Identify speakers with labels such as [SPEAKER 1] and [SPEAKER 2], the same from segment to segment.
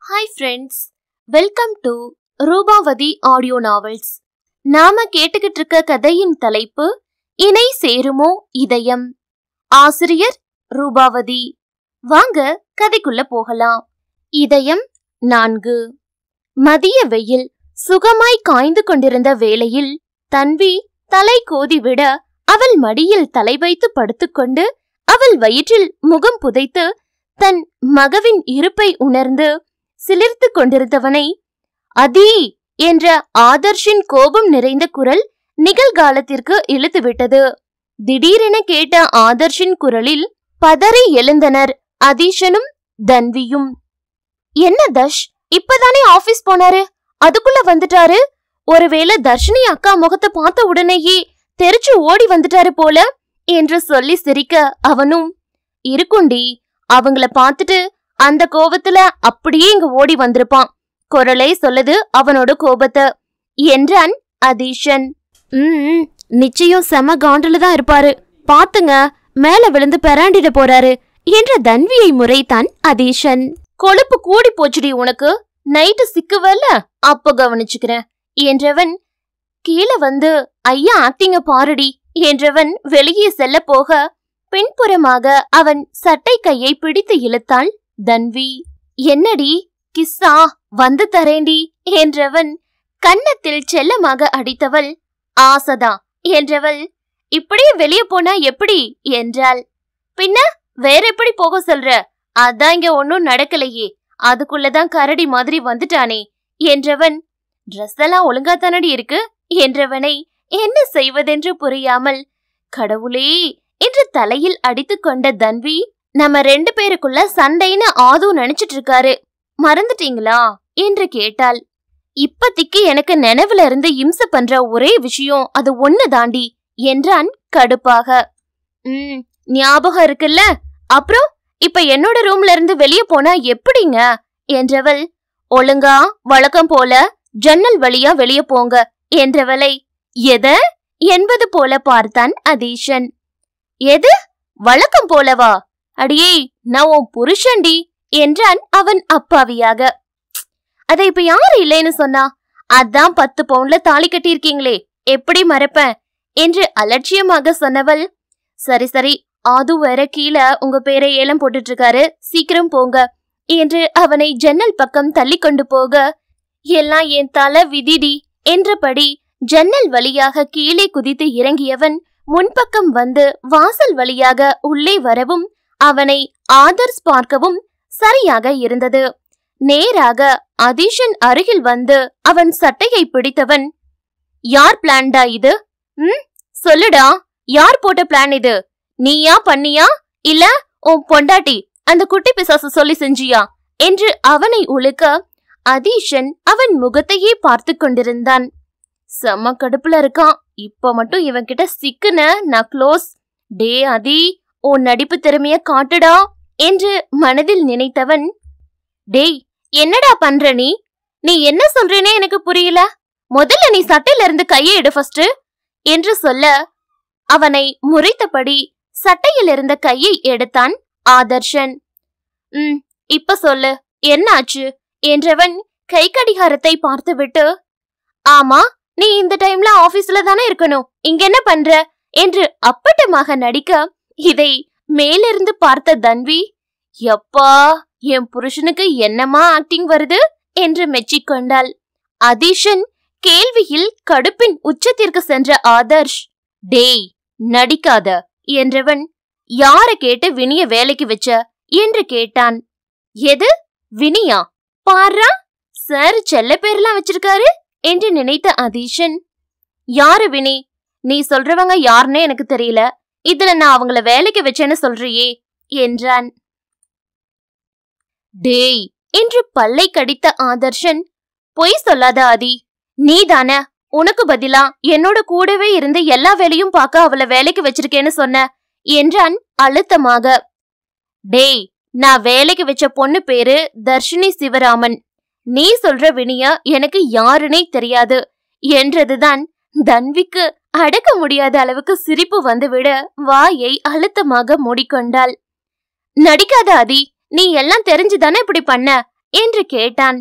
[SPEAKER 1] Hi friends, welcome to Rupavathi audio novels. நாம கேட்டுக்கிட்டு இருக்க கதையின் தலைப்பு இணை சேருமோ இதயம். ஆசிரியர் ரூபாவதி. வாங்க கதைக்குள்ள போகலாம். இதயம் 4. மதிய வெயில் சுகமாய் காய்ந்து கொண்டிருந்த வேளையில் தன்வி தலை கோதிவிட அவள் மடியில் தலை வைத்து படுத்துக்கொண்டு அவள் வயிற்றில் முகம் புதைத்து தன் மகவின் இருப்பை உணர்ந்து சிலிர்த்து கொண்டிருந்தவனை அதி என்ற ஆதர்ஷின் கோபம் நிறைந்த குரல் நிகழ்காலத்திற்கு இழுத்துவிட்டது. திடீரென கேட்ட ஆதர்ஷின் குரலில் பதறி எழுந்தனர் அதீஷனும் தன்வியும். என்ன தர்ஷ், இப்பதானே ஆபீஸ் போனாரு, அதுக்குள்ள வந்துட்டாரு? ஒருவேளை தர்ஷினி அக்கா முகத்தை பார்த்த உடனேயே தெரிச்சு ஓடி வந்துட்டாரு போல என்று சொல்லி சிரிக்க அவனும் இருக்குண்டி, அவங்கள பார்த்துட்டு அந்த கோபத்துல அப்படியே இங்க ஓடி வந்திருப்பான், குரலை சொல்லுது அவனோட கோபத்தை என்றான் அதீஷன். நிச்சயம் செம காண்டில தான் இருப்பாரு, பாத்துங்க மேல விழுந்து பெராண்டிட போறாரு என்ற தன்வியை முறைத்தான் அதீஷன். கொழுப்பு கூடி போச்சுடி உனக்கு, நைட்டு சிக்குவல்ல, அப்ப கவனிச்சுக்கிறேன் என்றவன் கீழே வந்து ஐயா ஆக்டிங்க பாருடி என்றவன் வெளியே செல்ல போக பின்புறமாக அவன் சட்டை கையை பிடித்து இழுத்தாள் தன்வி. என்னடி கிஸ்ஸா, வந்து தரேண்டி என்றவன் கன்னத்தில் செல்லமாக அடித்தவள். ஆசதா என்றவள் இப்படியே வெளியே போனா எப்படி என்றாள். பின்ன வேற எப்படி போக சொல்ற, அதான் இங்க ஒன்னும் நடக்கலையே, அதுக்குள்ளதான் கரடி மாதிரி வந்துட்டானே என்றவன். ட்ரெஸ் எல்லாம் ஒழுங்கா தானடி இருக்கு என்றவனை என்ன செய்வதென்று புரியாமல் கடவுளே என்று தலையில் அடித்து கொண்ட தன்வி, நம்ம 2 பேருக்குள்ள சண்டைன்னு ஆது நினைச்சிட்டு இருக்காரு, மறந்துட்டீங்களா என்று கேட்டாள். இப்பத்திக்கு எனக்கு நினைவுல இருந்து இம்சை பண்ற ஒரே விஷயம் அது ஒண்ணு தாண்டி என்றான் கடுப்பாக. ஞாபகம் இருக்குல்ல, அப்புறம் இப்ப என்னோட ரூம்ல இருந்து வெளியே போனா எப்படிங்க என்றவள். ஒழுங்கா வழக்கம் போல ஜன்னல் வழியா வெளியே போங்க என்றவளை எத என்பது போல பார்த்தான் அதீஷன். எது வழக்கம் போலவா, அடியே நான் உன் புருஷன்டி என்றான் அவன் அப்பாவியாக. அதை இப்ப யாரு இல்லைன்னு சொன்னா, அதான் 10 பவுண்ட்ல தாலி கட்டியிருக்கீங்களே, எப்படி மறப்பேன் என்று அலட்சியமாக சொன்னவள். சரி சரி, அது வேற கீழே உங்க பேரை ஏலம் போட்டுட்டு இருக்காரு, சீக்கிரம் போங்க என்று அவனை ஜன்னல் பக்கம் தள்ளி கொண்டு போக, எல்லாம் என் தலை விதிடி என்றபடி ஜன்னல் வழியாக கீழே குதித்து இறங்கியவன் முன்பக்கம் வந்து வாசல் வழியாக உள்ளே வரவும் அவனை ஆதர்ஸ் பார்க்கவும் சரியாக இருந்தது. நேராக அதீஷன் அருகில் வந்து அவன் சட்டையை பிடித்தவன், யார் பிளான்டா இது? சொல்லுடா, யார் போட்ட பிளான் இது? நீயா பண்ணியா இல்ல உன் பொண்டாட்டி அந்த குட்டி பிசாசு சொல்லி செஞ்சியா என்று அவனை உழுக்க அதீஷன் அவன் முகத்தையே பார்த்து கொண்டிருந்தான். செம்ம கடுப்புல இருக்கான், இப்ப மட்டும் இவன் கிட்ட சிக்குன நான் க்ளோஸ். டே அதி, உன் நடிப்பு திறமைய காட்டுடா என்று மனதில் நினைத்தவன். டேய் என்னடா பண்ற நீ? நீ என்ன சொல்றேனே எனக்கு புரியல, முதல்ல நீ சட்டையில இருந்து கையை எடு ஃபர்ஸ்ட் என்று சொல்ல அவனை முறைத்தபடி சட்டையில் இருந்த கையை எடுத்தான் ஆதர்ஷன். இப்ப சொல்லு என்னாச்சு என்றவன் கை கடிகாரத்தை பார்த்துவிட்டு, ஆமா நீ இந்த டைம்ல ஆபீஸ்ல தானே இருக்கணும், இங்க என்ன பண்ற என்று அப்பட்டமாக நடிக்க இதை மேலிருந்து பார்த்த தன்வி, எப்பா என் புருஷனுக்கு என்னமா ஆக்டிங் வருது என்று மெச்சிக்கொண்டாள். அதீஷன் கேள்வியில் கடுப்பின் உச்சத்திற்கு சென்ற ஆதர்ஷ், டேய் நடிக்காத என்றவன், யார கேட்டு வினிய வேலைக்கு வச்ச என்று கேட்டான். எது வினியா? பாரா சார் செல்ல பேர்லாம் வச்சிருக்காரு என்று நினைத்த அதீஷன், யாரு வினி? நீ சொல்றவங்க யாருன்னே எனக்கு தெரியல, இதுல நான் அவங்கள வேலைக்கு வச்சேன்னு சொல்றியே என்றான். டேய் என்று பல்லை கடித்த ஆதர்ஷன், பொய் சொல்லாத ஆதி, நீதான உனக்கு பதிலா என்னோட கூடவே இருந்து எல்லா வேலையும் பார்க்க அவளை வேலைக்கு வச்சிருக்கேன்னு சொன்ன என்றான் அழுத்தமாக. டேய் நான் வேலைக்கு வச்ச பொண்ணு பேரு தர்ஷினி சிவராமன், நீ சொல்ற வினியா எனக்கு யாருன்னே தெரியாது என்றதுதான் தன்விக்கு அடக்க முடியாத அளவுக்கு சிரிப்பு வந்துவிட வாயை அழுத்தமாக மூடிக்கொண்டாள். நடிக்காத ஆதி, நீ எல்லாம் தெரிஞ்சுதானே இப்படி பண்ண என்று கேட்டான்.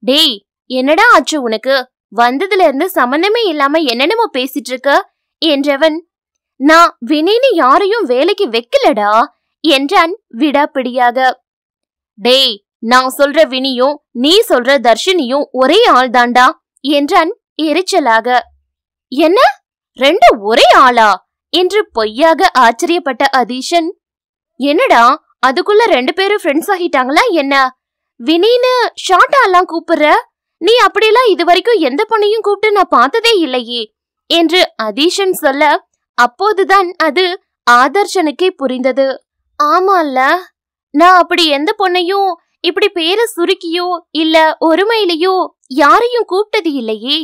[SPEAKER 1] டேய், என்னடா ஆச்சு உனக்கு? வந்ததுல இருந்து சம்பந்தமே இல்லாம என்னென்னமோ பேசிட்டு இருக்க என்றவன், நான் வினின்னு யாரையும் வேலைக்கு வைக்கலடா என்றான் விடாப்பிடியாக. டேய், நான் சொல்ற வினியும் நீ சொல்ற தர்ஷினியும் ஒரே ஆள் தாண்டா என்றான் எரிச்சலாக. என்ன, ரெண்டு ஒரே ஆளா என்று பொய்யாக ஆச்சரியப்பட்ட அதீஷன், என்னடா அதுக்குள்ள ரெண்டு பேரும் ஃப்ரெண்ட்ஸ் ஆகிட்டாங்களா என்ன? வினின்னு ஷார்ட்டா எல்லாம் கூப்பிடுற, நீ அப்படியெல்லாம் இது வரைக்கும் எந்த பொண்ணையும் கூப்பிட்டு நான் பார்த்ததே இல்லையே என்று அதீஷன் சொல்ல, அப்போதுதான் அது ஆதர்ஷனுக்கே புரிந்தது. ஆமால, நான் அப்படி எந்த பொண்ணையும் இப்படி பேரை சுருக்கியோ இல்ல ஒருமையிலையோ யாரையும் கூப்பிட்டது இல்லையே.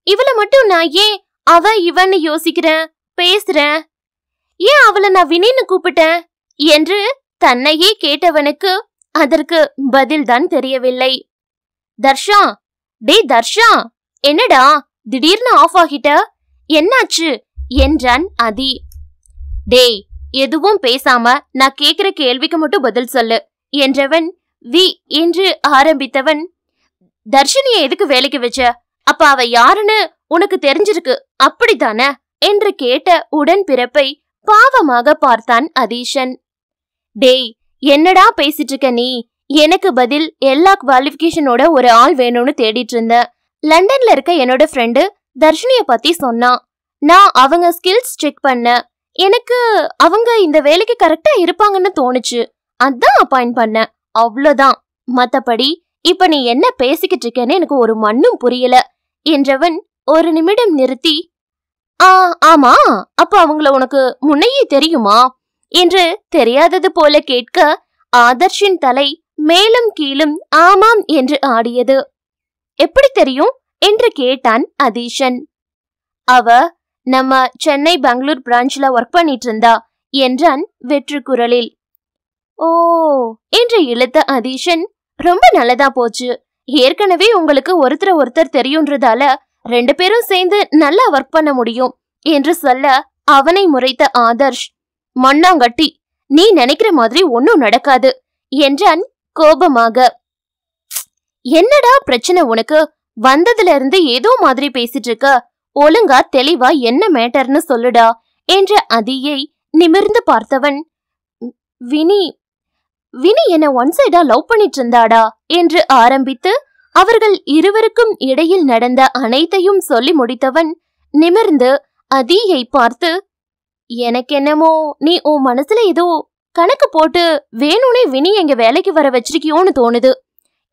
[SPEAKER 1] இவளை மட்டும் நான் ஏன் அவ இவன்னு யோசிக்கிறேன், பேசுறேன். ஏன் அவளை நான் வினின்னு கூப்பிட்டேன் என்று தன்னையே கேட்டவனுக்கு அதற்கு பதில்தான் தெரியவில்லை. தர்ஷா, டே தர்ஷா, என்னடா திடீர்னு ஆஃப் ஆகிட்ட, என்னாச்சு என்றான் அதி. டேய், எதுவும் பேசாம நான் கேக்குற கேள்விக்கு மட்டும் பதில் சொல்லு என்றவன் வி என்று ஆரம்பித்தவன், தர்ஷினியை எதுக்கு வேலைக்கு வச்ச? அப்ப அவ யாருன்னு உனக்கு தெரிஞ்சிருக்கு அப்படித்தானே என்று கேட்ட உடன்பிறப்பை பாவமாக பார்த்தான் அதீஷன். டேய், என்னடா பேசிட்டு இருக்க நீ? எனக்கு பதில் எல்லா குவாலிஃபிகேஷனோட ஒரு ஆள் வேணும்னு தேடிட்டு இருந்த. லண்டன்ல இருக்க என்னோட ஃப்ரெண்டு தர்ஷினிய பத்தி சொன்னான். நான் அவங்க ஸ்கில்ஸ் செக் பண்ண, எனக்கு அவங்க இந்த வேலைக்கு கரெக்டா இருப்பாங்கன்னு தோணுச்சு. அதான் அப்பாயிண்ட் பண்ண, அவ்வளவுதான். மத்தபடி இப்ப நீ என்ன பேசிக்கிட்டு இருக்கேன்னு எனக்கு ஒரு மண்ணும் புரியல என்றவன் ஒரு நிமிடம் நிறுத்தி, ஆமா, அப்ப அவங்கள உனக்கு முன்னையே தெரியுமா என்று தெரியாதது போல கேட்க ஆதர்ஷின் தலை மேலும் கீழும் ஆமாம் என்று ஆடியது. எப்படி தெரியும் என்று கேட்டான் அதீஷன். அவ நம்ம சென்னை பெங்களூர் பிரான்ச்ல ஒர்க் பண்ணிட்டு இருந்தா என்றான் வெற்று குரலில். ஓ என்று இழுத்த அதீஷன், ரொம்ப நல்லதா போச்சு. ஏற்கனவே உங்களுக்கு ஒருத்தர் தெரியும்ன்றதால ரெண்டு பேரும் சேர்ந்து நல்லா ஒர்க் பண்ண முடியும் என்று சொல்ல அவனை முறைத்த ஆதர்ஷ், மண்ணாங்கட்டி, நீ நினைக்கிற மாதிரி ஒன்னும் நடக்காது என்றான் கோபமாக. என்னடா பிரச்சனை உனக்கு? வந்ததுல இருந்து ஏதோ மாதிரி பேசிட்டு இருக்க. ஒழுங்கா தெளிவா என்ன மேட்டர்னு சொல்லுடா என்ற அதியை நிமிர்ந்து பார்த்தவன், வினி என்ன ஒன் சைடா லவ் பண்ணிட்டு இருந்தாடா என்று ஆரம்பித்து அவர்கள் இருவருக்கும் இடையில் நடந்த அனைத்தையும் சொல்லி முடித்தவன் நிமிர்ந்து அதியை பார்த்து, எனக்கு என்னமோ நீ உன் மனசுல ஏதோ கணக்கு போட்டு வேணும்னே வினி எங்க வேலைக்கு வர வச்சிருக்கியோன்னு தோணுது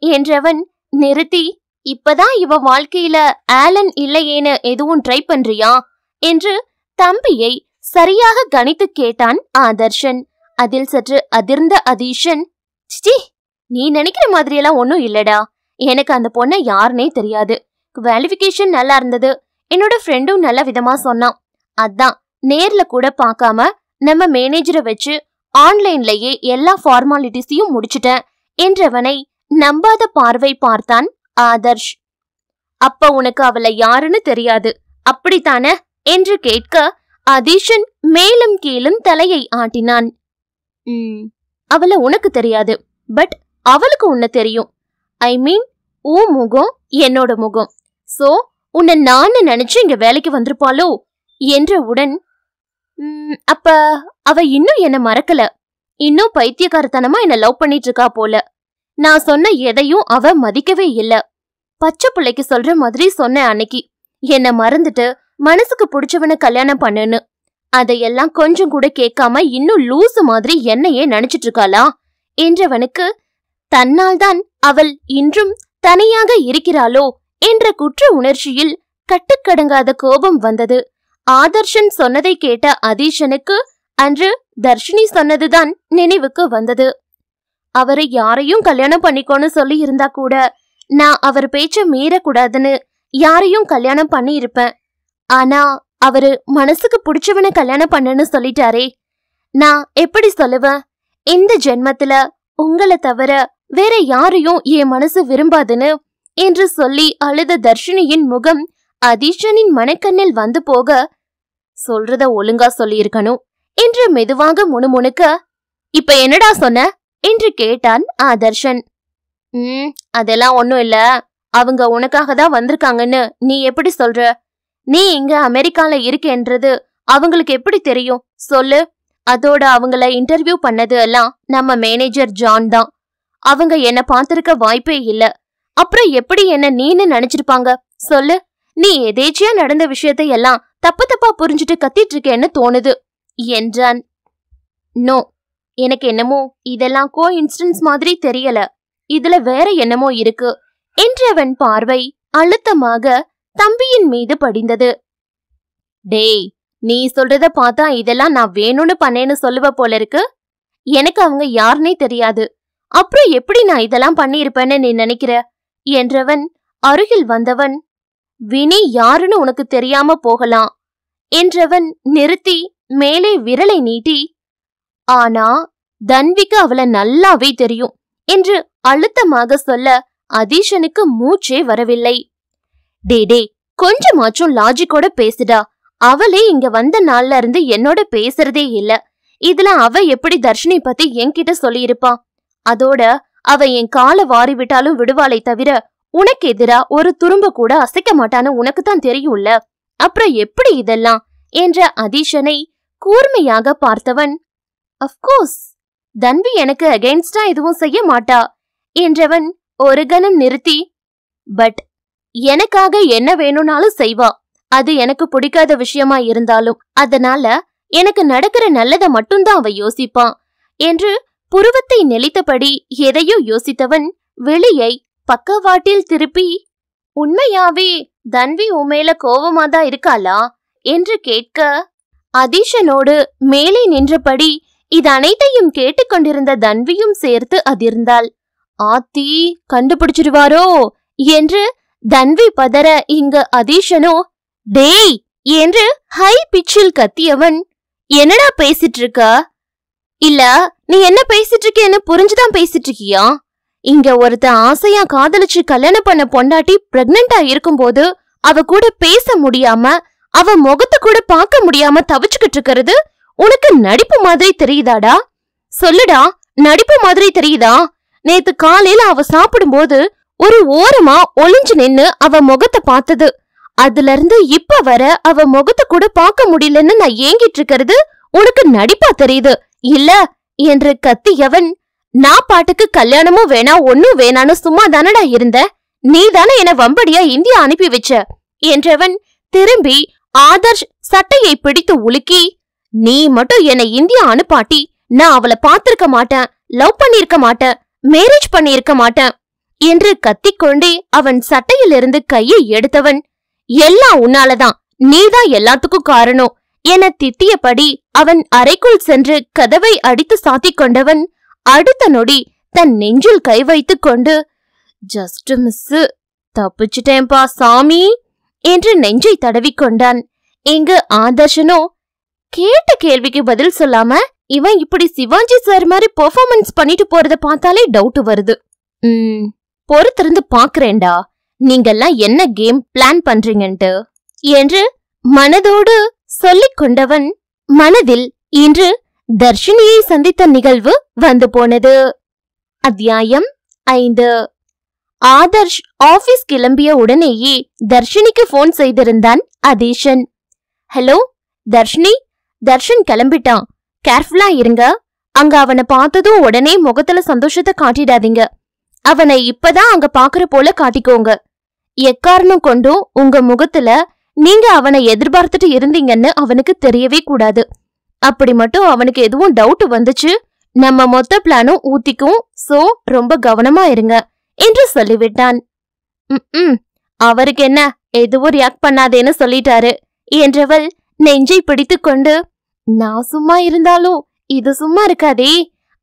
[SPEAKER 1] என்றவன் நிறுத்தி, இப்பதான் இவ வாழ்க்கையில ஆலன் இல்லையேன்னு எதுவும் ட்ரை பண்றியா என்று தம்பியை சரியாக கணித்து கேட்டான் ஆதர்ஷன். அதில் சற்று அதிர்ந்த அதீஷன், சிச்சி, நீ நினைக்கிற மாதிரியெல்லாம் ஒன்னும் இல்லடா. எனக்கு அந்த பொண்ணை யாருன்னே தெரியாது. குவாலிஃபிகேஷன் நல்லா இருந்தது. என்னோட ஃப்ரெண்டும் நல்ல விதமா சொன்னான். அதான் நேர்ல கூட பார்க்காம நம்ம மேனேஜரை வச்சு ஆன்லைன்லயே எல்லா ஃபார்மாலிட்டிஸையும் முடிச்சிட்டேன் என்றவனை நம்பாத பார்வை பார்த்தான் ஆதர்ஷ். அப்ப உனக்கு அவளை யாருன்னு தெரியாது அப்படித்தானே என்று கேட்க அதீஷன் மேலும் கீழும் தலையை ஆட்டினான். அவளை உனக்கு தெரியாது, பட் அவளுக்கு உன்னை தெரியும். ஐ மீன், உன் முகம் என்னோட முகம். சோ உன்னை நான் நினைச்சு இங்க வேலைக்கு வந்திருப்பாளோ என்றவுடன், அப்ப அவ இன்னும் என்ன மறக்கல. இன்னும் பைத்தியக்காரத்தனமா என்ன லவ் பண்ணிட்டு இருக்கா போல. நான் சொன்ன எதையும் அவ மதிக்கவே இல்ல. பச்சை பிள்ளைக்கு சொல்ற மாதிரி சொன்ன அன்னைக்கு என்ன மறந்துட்டு மனசுக்கு பிடிச்சவனை கல்யாணம் பண்ணுன்னு. அதையெல்லாம் கொஞ்சம் கூட கேட்காம இன்னும் லூசு மாதிரி என்னையே நினைச்சிட்டு இருக்காளா என்றவனுக்கு தன்னால் தான் அவள் இன்றும் தனியாக இருக்கிறாளோ என்ற குற்ற உணர்ச்சியில் கட்டுக்கடங்காத கோபம் வந்தது. ஆதர்ஷன் சொன்னதை கேட்ட அதீஷனுக்கு அன்று தர்ஷினி சொன்னதுதான் நினைவுக்கு வந்தது. அவரை யாரையும் கல்யாணம் பண்ணிக்கோன்னு சொல்லி இருந்தா கூட நான் அவர் பேச்ச மீறக்கூடாதுன்னு யாரையும் கல்யாணம் பண்ணி இருப்பேன். ஆனா அவரு மனசுக்கு பிடிச்சவனை கல்யாணம் பண்ணன்னு சொல்லிட்டாரே, நான் எப்படி சொல்லுவேன்? இந்த ஜென்மத்துல உங்களை தவிர வேற யாரையும் என் மனசு விரும்பாதுன்னு என்று சொல்லி அழுத தர்ஷினியின் முகம் அதீஷனின் மனக்கண்ணில் வந்து போக, சொல்றத ஒழுங்கா சொல்லியிருக்கணும் என்று மெதுவாக முணுமுணுக்க, இப்ப என்னடா சொன்ன என்று கேட்டான் ஆதர்ஷன். அதெல்லாம் ஒண்ணும் இல்ல. அவங்க உனக்காக தான் வந்திருக்காங்கன்னு நீ எப்படி சொல்ற? நீ இங்க அமெரிக்கால இருக்கேன்றது அவங்களுக்கு எப்படி தெரியும் சொல்லு? அதோட அவங்கள இன்டர்வியூ பண்ணது எல்லாம் நம்ம மேனேஜர் ஜான் தான். அவங்க என்ன பார்த்திருக்க வாய்ப்பே இல்ல. அப்புறம் எப்படி என்ன நீன்னு நினைச்சிருப்பாங்க சொல்லு? நீ எதேச்சியா நடந்த விஷயத்தை எல்லாம் தப்பு தப்பா புரிஞ்சுட்டு கத்திட்டு இருக்கேன்னு தோணுது என்றான். நோ, எனக்கு என்னமோ இதெல்லாம் கோ இன்சிடென்ஸ் மாதிரி தெரியல. இதுல வேற என்னமோ இருக்கு என்றவன் பார்வை அழுத்தமாக தம்பியின் மீது படிந்தது. டேய், நீ சொல்றத பார்த்தா இதெல்லாம் நான் வேணும்னு பண்ணேன்னு சொல்லுவ போல இருக்கு. எனக்கு அவங்க யாருன்னே தெரியாது. அப்புறம் எப்படி நான் இதெல்லாம் பண்ணியிருப்பேன்னு நீ நினைக்கிற என்றவன் அருகில் வந்தவன், வினி யாருன்னு உனக்கு தெரியாம போகலாம் என்றவன் நிறுத்தி மேலே விரலை நீட்டி, ஆனா தன்விக்கு அவளை நல்லாவே தெரியும் என்று அழுத்தமாக சொல்ல அதீஷனுக்கு மூச்சே வரவில்லை. டே, கொஞ்சமாச்சும் லாஜிக்கோட பேசுடா. அவளே இங்க வந்த நாள்ல இருந்து என்னோட பேசுறதே இல்ல. இதுல அவ எப்படி தர்ஷினி பத்தி என்கிட்ட சொல்லியிருப்பா? அதோட அவ என் காலை வாரி விட்டாலும் விடுவாளை தவிர உனக்கு எதிரா ஒரு துரும்ப கூட அசைக்க மாட்டான்னு உனக்கு தான் தெரியும்ல. அப்புறம் எப்படி இதெல்லாம் என்ற அதீஷனை கூர்மையாக பார்த்தவன், அஃப்கோர்ஸ் தன்வி எனக்கு அகைன்ஸ்டா எதுவும் செய்ய மாட்டா என்றவன் ஒரு கணம் நிறுத்தி, பட் எனக்காக என்ன வேணும்னாலும் செய்வா. அது எனக்கு பிடிக்காத விஷயமா இருந்தாலும் அதனால எனக்கு நடக்கிற நல்லத மட்டும்தான் அவ யோசிப்பான் என்று புருவத்தை நெளித்தபடி எதையோ யோசித்தவன் வெளியை பக்கவாட்டில் திருப்பி, உண்மையாவே தன்வி உமேல கோவமாதான் இருக்காளா என்று கேட்க, அதீஷனோடு மேலே நின்றபடி இது அனைத்தையும் கேட்டுக்கொண்டிருந்த தன்வியும் சேர்த்து அதிர்ந்தாள். ஆத்தி கண்டுபிடிச்சிருவாரோ என்று தன்வி பதற, இங்க அதீஷனோ டேய் என்று ஹை பிச்சில் கத்தியவன், என்னடா பேசிட்டு இருக்க? இல்ல நீ என்ன பேசிட்டு இருக்கேன்னு புரிஞ்சுதான் பேசிட்டு இருக்கியா? இங்க ஒருத்த ஆசையா காதலிச்சு கல்யாணம் பண்ண பொண்டாட்டி பிரெக்னண்டா இருக்கும்போது அவ கூட பேச முடியாம அவ முகத்தை கூட பார்க்க முடியாம தவிச்சுக்கிட்டு இருக்கிறது உனக்கு நடிப்பு மாதிரி தெரியுதாடா? சொல்லுடா, நடிப்பு மாதிரி தெரியுதா? நேத்து காலையில அவ சாப்பிடும்போது ஒரு ஓரமா ஒளிஞ்சு நின்னு அவ முகத்தை பார்த்தது, அதுல இருந்து இப்ப வர அவ முகத்தை கூட பார்க்க முடியலன்னு நான் ஏங்கிட்டு இருக்கிறது உனக்கு நடிப்பா தெரியுது இல்ல என்று கத்தியவன், நான் பாட்டுக்கு கல்யாணமும் வேணா ஒன்னும் வேணான்னு சும்மா தானடா இருந்த. நீ தானே என்ன வம்படியா இந்தியா அனுப்பி வச்ச என்றவன் திரும்பி ஆதர்ஷ் சட்டையை பிடித்து உலுக்கி, நீ மட்டும் என்னை இந்தியா அனுப்பாட்டி நான் அவளை பார்த்திருக்க மாட்டேன், லவ் பண்ணிருக்க மாட்டேன், மேரேஜ் பண்ணிருக்க மாட்டேன் என்று கத்திக்கொண்டே அவன் சட்டையிலிருந்து கையை எடுத்தவன், எல்லாம் உன்னாலதான், நீதான் எல்லாத்துக்கும் காரணம் என திட்டியபடி அவன் அறைக்குள் சென்று கதவை அடித்து சாத்திக் கொண்டவன் அடுத்த நொடி தன் நெஞ்சில் கை வைத்துக் கொண்டு, ஜஸ்ட் மிஸ், தப்பிச்சிட்டேன்பா சாமி என்று நெஞ்சை தடவிக்கொண்டான். இங்கு ஆதர்ஷனோ கேட்ட கேள்விக்கு பதில் சொல்லாம இவன் இப்படி சிவாஜி சார் மாதிரி பெர்ஃபார்மன்ஸ் பண்ணிட்டு போறத பார்த்தாலே டவுட் வருது. பொறுத்திருந்து பாக்குறேன்டா நீங்கெல்லாம் என்ன கேம் பிளான் பண்றீங்கன்ட்டு என்று மனதோடு சொல்லிக் கொண்டவன் மனதில் இன்று தர்ஷினியை சந்தித்த நிகழ்வு வந்து போனது. அத்தியாயம் 5. ஆதர்ஷ் ஆபீஸ் கிளம்பிய உடனேயே தர்ஷினிக்கு போன் செய்திருந்தான் அதீஷன். ஹலோ தர்ஷினி, தர்ஷன் கிளம்பிட்டான், கேர்ஃபுல்லா இருங்க. அங்க அவனை பார்த்ததும் உடனே முகத்துல சந்தோஷத்தை காட்டிடாதீங்க. அவனை இப்பதான் அங்க பாக்குற போல காட்டிக்கோங்க. எக்காரணம் கொண்டும் உங்க முகத்துல நீங்க அவனை எதிர்பார்த்துட்டு இருந்தீங்கன்னு அவனுக்கு தெரியவே கூடாது. அப்படி மட்டும் அவனுக்கு எதுவும் டவுட் வந்துச்சு நம்ம மொத்த பிளானும் ஊத்திக்கும். சோ ரொம்ப கவனமா இருங்க என்று சொல்லிவிட்டான். அவருக்கு என்ன, எதுவும் ரியாக்ட் பண்ணாதேன்னு சொல்லிட்டாரு என்றவள் நெஞ்சை பிடித்து கொண்டு, நான் சும்மா இருந்தாலும் இது சும்மா இருக்காதே,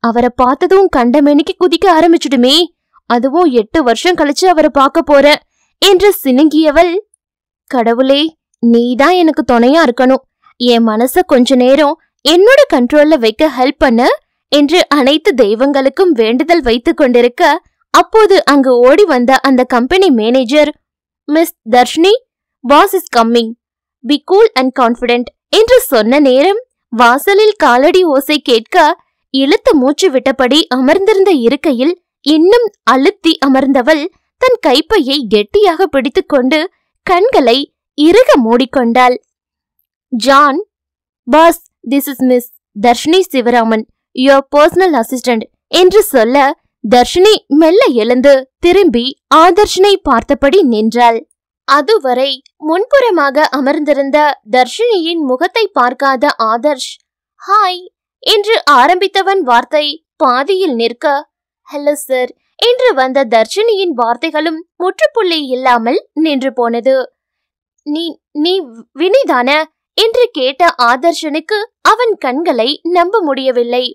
[SPEAKER 1] அவரை பார்த்ததும் கண்டமேனிக்கு குதிக்க ஆரம்பிச்சுடுமே, அதுவும் 8 வருஷம் கழிச்சு அவரை பார்க்க போற என்று சினுங்கியவள், கடவுளே நீதான் எனக்கு துணையா இருக்கணும், என் மனச கொஞ்ச நேரம் என்னோட கண்ட்ரோல்ல வைக்க ஹெல்ப் பண்ண என்று அனைத்து தெய்வங்களுக்கும் வேண்டுதல் வைத்துக் கொண்டிருக்க, அப்போது அங்கு ஓடி வந்த அந்த company manager, miss Darshini, boss is coming, be cool and confident என்று சொன்ன நேரம் வாசலில் காலடி ஓசை கேட்க இழுத்து மூச்சு விட்டபடி அமர்ந்திருந்த இருக்கையில் இன்னும் அழுத்தி அமர்ந்தவள் தன் கைப்பையை கெட்டியாக பிடித்துக்கொண்டு கண்களை இறுக மூடிக்கொண்டாள். John, boss, this is miss Dharshini Sivaraman, your personal assistant என்று சொல்ல தர்ஷினி மெல்ல எழுந்து திரும்பி ஆதர்ஷனை பார்த்தபடி நின்றாள். அதுவரை முன்புறமாக அமர்ந்திருந்த தர்ஷினியின் முகத்தை பார்க்காத ஆதர்ஷ் ஹாய் என்று ஆரம்பித்தவன் வார்த்தை பாதியில் நிற்க, ஹலோ சார் என்று வந்த தர்ஷினியின் வார்த்தைகளும் முற்றுப்புள்ளி இல்லாமல் நின்று போனது. நீ வினிதான என்று கேட்ட ஆதர்ஷனுக்கு அவன் கண்களை நம்ப முடியவில்லை.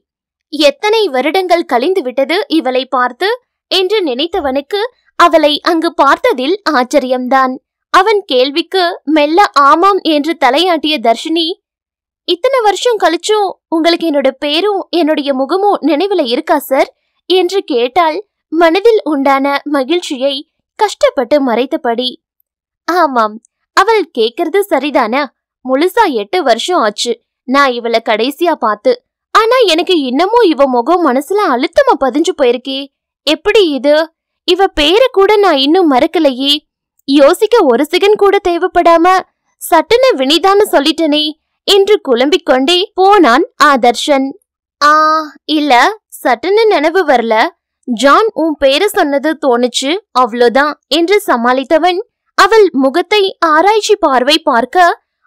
[SPEAKER 1] எத்தனை வருடங்கள் கழிந்து விட்டது இவளை பார்த்து என்று நினைத்தவனுக்கு அவளை அங்கு பார்த்ததில் ஆச்சரியம்தான். அவன் கேள்விக்கு மெல்ல ஆமாம் என்று தலையாட்டிய தர்ஷினி, இத்தனை வருஷம் கழிச்சும் உங்களுக்கு என்னோட பேரும் என்னுடைய முகமும் நினைவுல இருக்கா சார் என்று கேட்டால் மனதில் உண்டான மகிழ்ச்சியை கஷ்டப்பட்டு மறைத்தபடி. ஆமாம், அவள் கேக்குறது சரிதானா? முழுசா 8 வருஷம் ஆச்சு நான் இவளை கடைசியா பார்த்து. ஆனா எனக்கு இன்னமும் இவ முகம் மனசுல அழுத்தமா பதிஞ்சு போயிருக்கே. எப்படி இது? இவ பேரை கூட நான் இன்னும் மறக்கலையே. யோசிக்க ஒரு செகண்ட் கூட தேவைப்படாம சட்டுன்னு வினிதான்னு சொல்லிட்டனே என்று குழம்பிக் கொண்டே போனான் ஆதர்ஷன். இல்ல, சட்டுன்னு நினைவு வரல. ஜான் உன் பேரை சொன்னது தோணுச்சு, அவ்வளோதான் என்று சமாளித்தவன் அவள் முகத்தை ஆராய்ச்சி பார்வை பார்க்க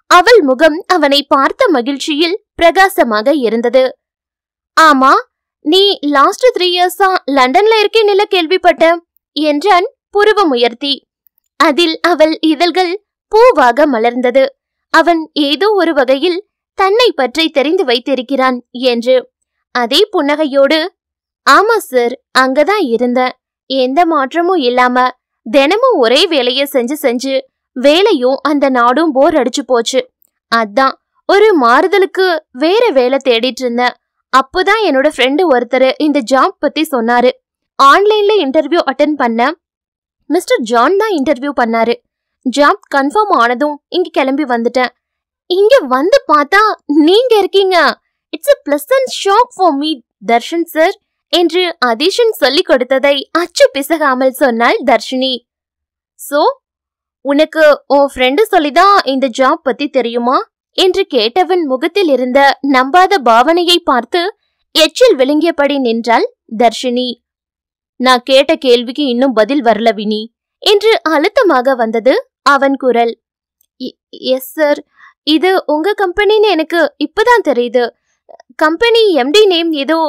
[SPEAKER 1] அவள் முகம் அவனை பார்த்த மகிழ்ச்சியில் பிரகாசமாக இருந்தது. ஆமா, நீ லாஸ்ட் 3 இயர்ஸா லண்டன்ல இருக்கேன்னு கேள்விப்பட்ட என்றான் புருவம் உயர்த்தி. அதில் அவள் இதழ்கள் பூவாக மலர்ந்தது. அவன் ஏதோ ஒரு வகையில் தன்னை பற்றி தெரிந்து வைத்திருக்கிறான் என்று. அதே புன்னகையோடு, ஆமா சார், அங்கதான் இருந்தேன். எந்த மாற்றமும் இல்லாம தினமும் ஒரே வேலைய செஞ்சு வேலையும் அந்த நாடும் போர் அடிச்சு போச்சு. அதான் ஒரு மாறுதலுக்கு வேற வேலை தேடிட்டு இருந்தேன். அப்போதான் என்னோட ஃப்ரெண்டு ஒருத்தர் இந்த ஜாப் பத்தி சொன்னாரு. ஆன்லைன்ல இன்டர்வியூ அட்டென்ட் பண்ண மிஸ்டர் ஜான் தான் இன்டர்வியூ பண்ணாரு. ஜாப் கன்ஃபார்ம் ஆனதும் இங்க கிளம்பி வந்துட்டேன். இங்க வந்து பார்த்தா நீங்க இருக்கீங்க. It's a pleasant shock for me, Darshan sir என்று அதிஷன் சொல்லிக் கொடுத்ததை அச்சு பிசகாமல் சொன்னாள் தர்ஷினி. சோ, உனக்கு உன் ஃப்ரெண்டு சொல்லிதான் இந்த ஜாப் பத்தி தெரியுமா என்று கேட்டவன் முகத்தில் இருந்த நம்பாத பாவனையை பார்த்து எச்சில் விழுங்கியபடி நின்றாள் தர்ஷினி. நான் கேட்ட கேள்விக்கு இன்னும் பதில் வரல வினி என்று அழுத்தமாக வந்தது அவன் குரல். எஸ் சார், இது உங்க கம்பெனின்னு எனக்கு இப்பதான் தெரியுது. கம்பெனி எம்டி நேம் ஏதோ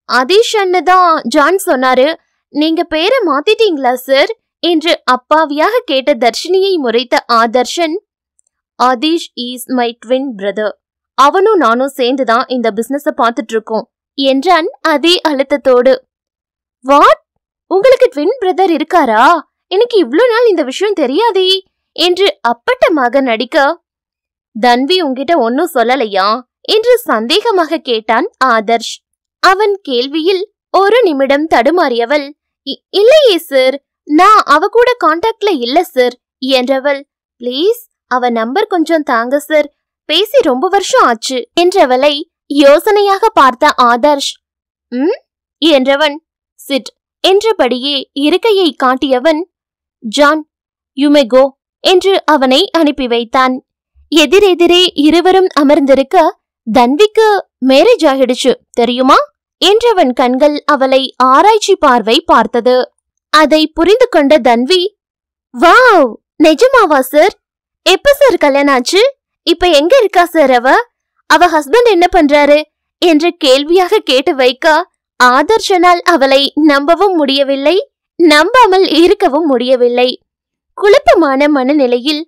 [SPEAKER 1] அதிஷன்னு தான் ஜான் சொன்னாரு. நீங்க பேரை மாத்திட்டீங்களா சார் என்று அப்பாவியாக கேட்ட தர்ஷினியை முறைத்த Adharshan, Aadhish is my twin brother. அவனும் நானும் சேர்ந்துதான் இந்த பிசினஸ பார்த்துட்டு இருக்கோம் என்றான் அதே அழுத்தத்தோடு. வாட், உங்களுக்கு ட்வின் பிரதர் இருக்காரா? எனக்கு இவ்ளோ நாள் இந்த விஷயம் தெரியாதே என்று அப்பட்டமாக நடிக்க, தன்வி உன்கிட்ட ஒன்னும் சொல்லலையா என்று சந்தேகமாக கேட்டான் ஆதர்ஷ். அவன் கேள்வியில் ஒரு நிமிடம் தடுமாறியவள், இல்லையே சார், நான் அவ கூட கான்டாக்ட்ல இல்ல சார் என்றவள். ப்ளீஸ் அவ நம்பர் கொஞ்சம் தாங்க சார், பேசி ரொம்ப வருஷம் ஆச்சு என்றவளை யோசனையாக பார்த்த ஆதர்ஷ் என்றவன் சிட் என்றபடியே இருக்கையை காட்டியவன், ஜான் யூ மே கோ என்று அவனை அனுப்பி வைத்தான். எதிரெதிரே இருவரும் அமர்ந்திருக்க, தன்விக்கு மேரேஜ் ஆகிடுச்சு தெரியுமா என்றவன் கண்கள் அவளை ஆராய்ச்சி பார்வை பார்த்தது. அதை புரிந்து கொண்ட தன்வி, வாவ், நிஜமாவா சார்? எப்ப சார் கல்யாணம் ஆச்சு? இப்ப எங்க இருக்கா சார் அவ ஹஸ்பண்ட் என்ன பண்றாரு என்று கேள்வியாக கேட்டு வைக்க, ஆதர்ஷனால் அவளை நம்பவும் முடியவில்லை, நம்பாமல் இருக்கவும் முடியவில்லை. குழப்பமான மனநிலையில்,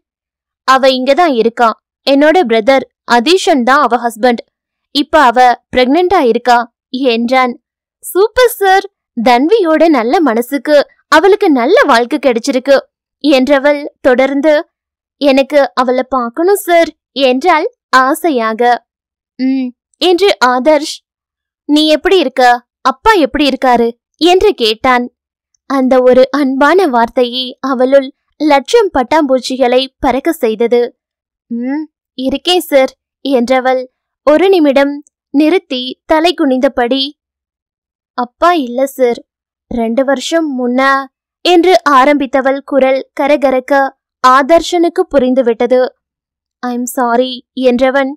[SPEAKER 1] அவ இங்கதான் இருக்கா, என்னோட பிரதர் அதிஷன் தான் அவ ஹஸ்பண்ட், இப்ப அவ பிரெக்னண்டா இருக்கா என்றான். சூப்பர் சார், தன்வியோட நல்ல மனசுக்கு அவளுக்கு நல்ல வாழ்க்கை கிடைச்சிருக்கு என்றவள் தொடர்ந்து, எனக்கு அவளை பார்க்கணும் சார் என்றாள் ஆசையாக. என்று ஆதர்ஷ், நீ எப்படி இருக்க, அப்பா எப்படி இருக்காரு என்று கேட்டான். அந்த ஒரு அன்பான வார்த்தையே அவளுள் லட்சம் பட்டாம்பூச்சிகளை பறக்க செய்தது. இருக்கேன் சார் என்றவள் ஒரு நிமிடம் நிறுத்தி தலை குனிந்தபடி, அப்பா இல்ல சார், 2 வருஷம் முன்ன என்று ஆரம்பித்தவள் குரல் கரகரக்க ஆதர்ஷனுக்கு புரிந்துவிட்டது. ஐம் சாரி என்றவன்,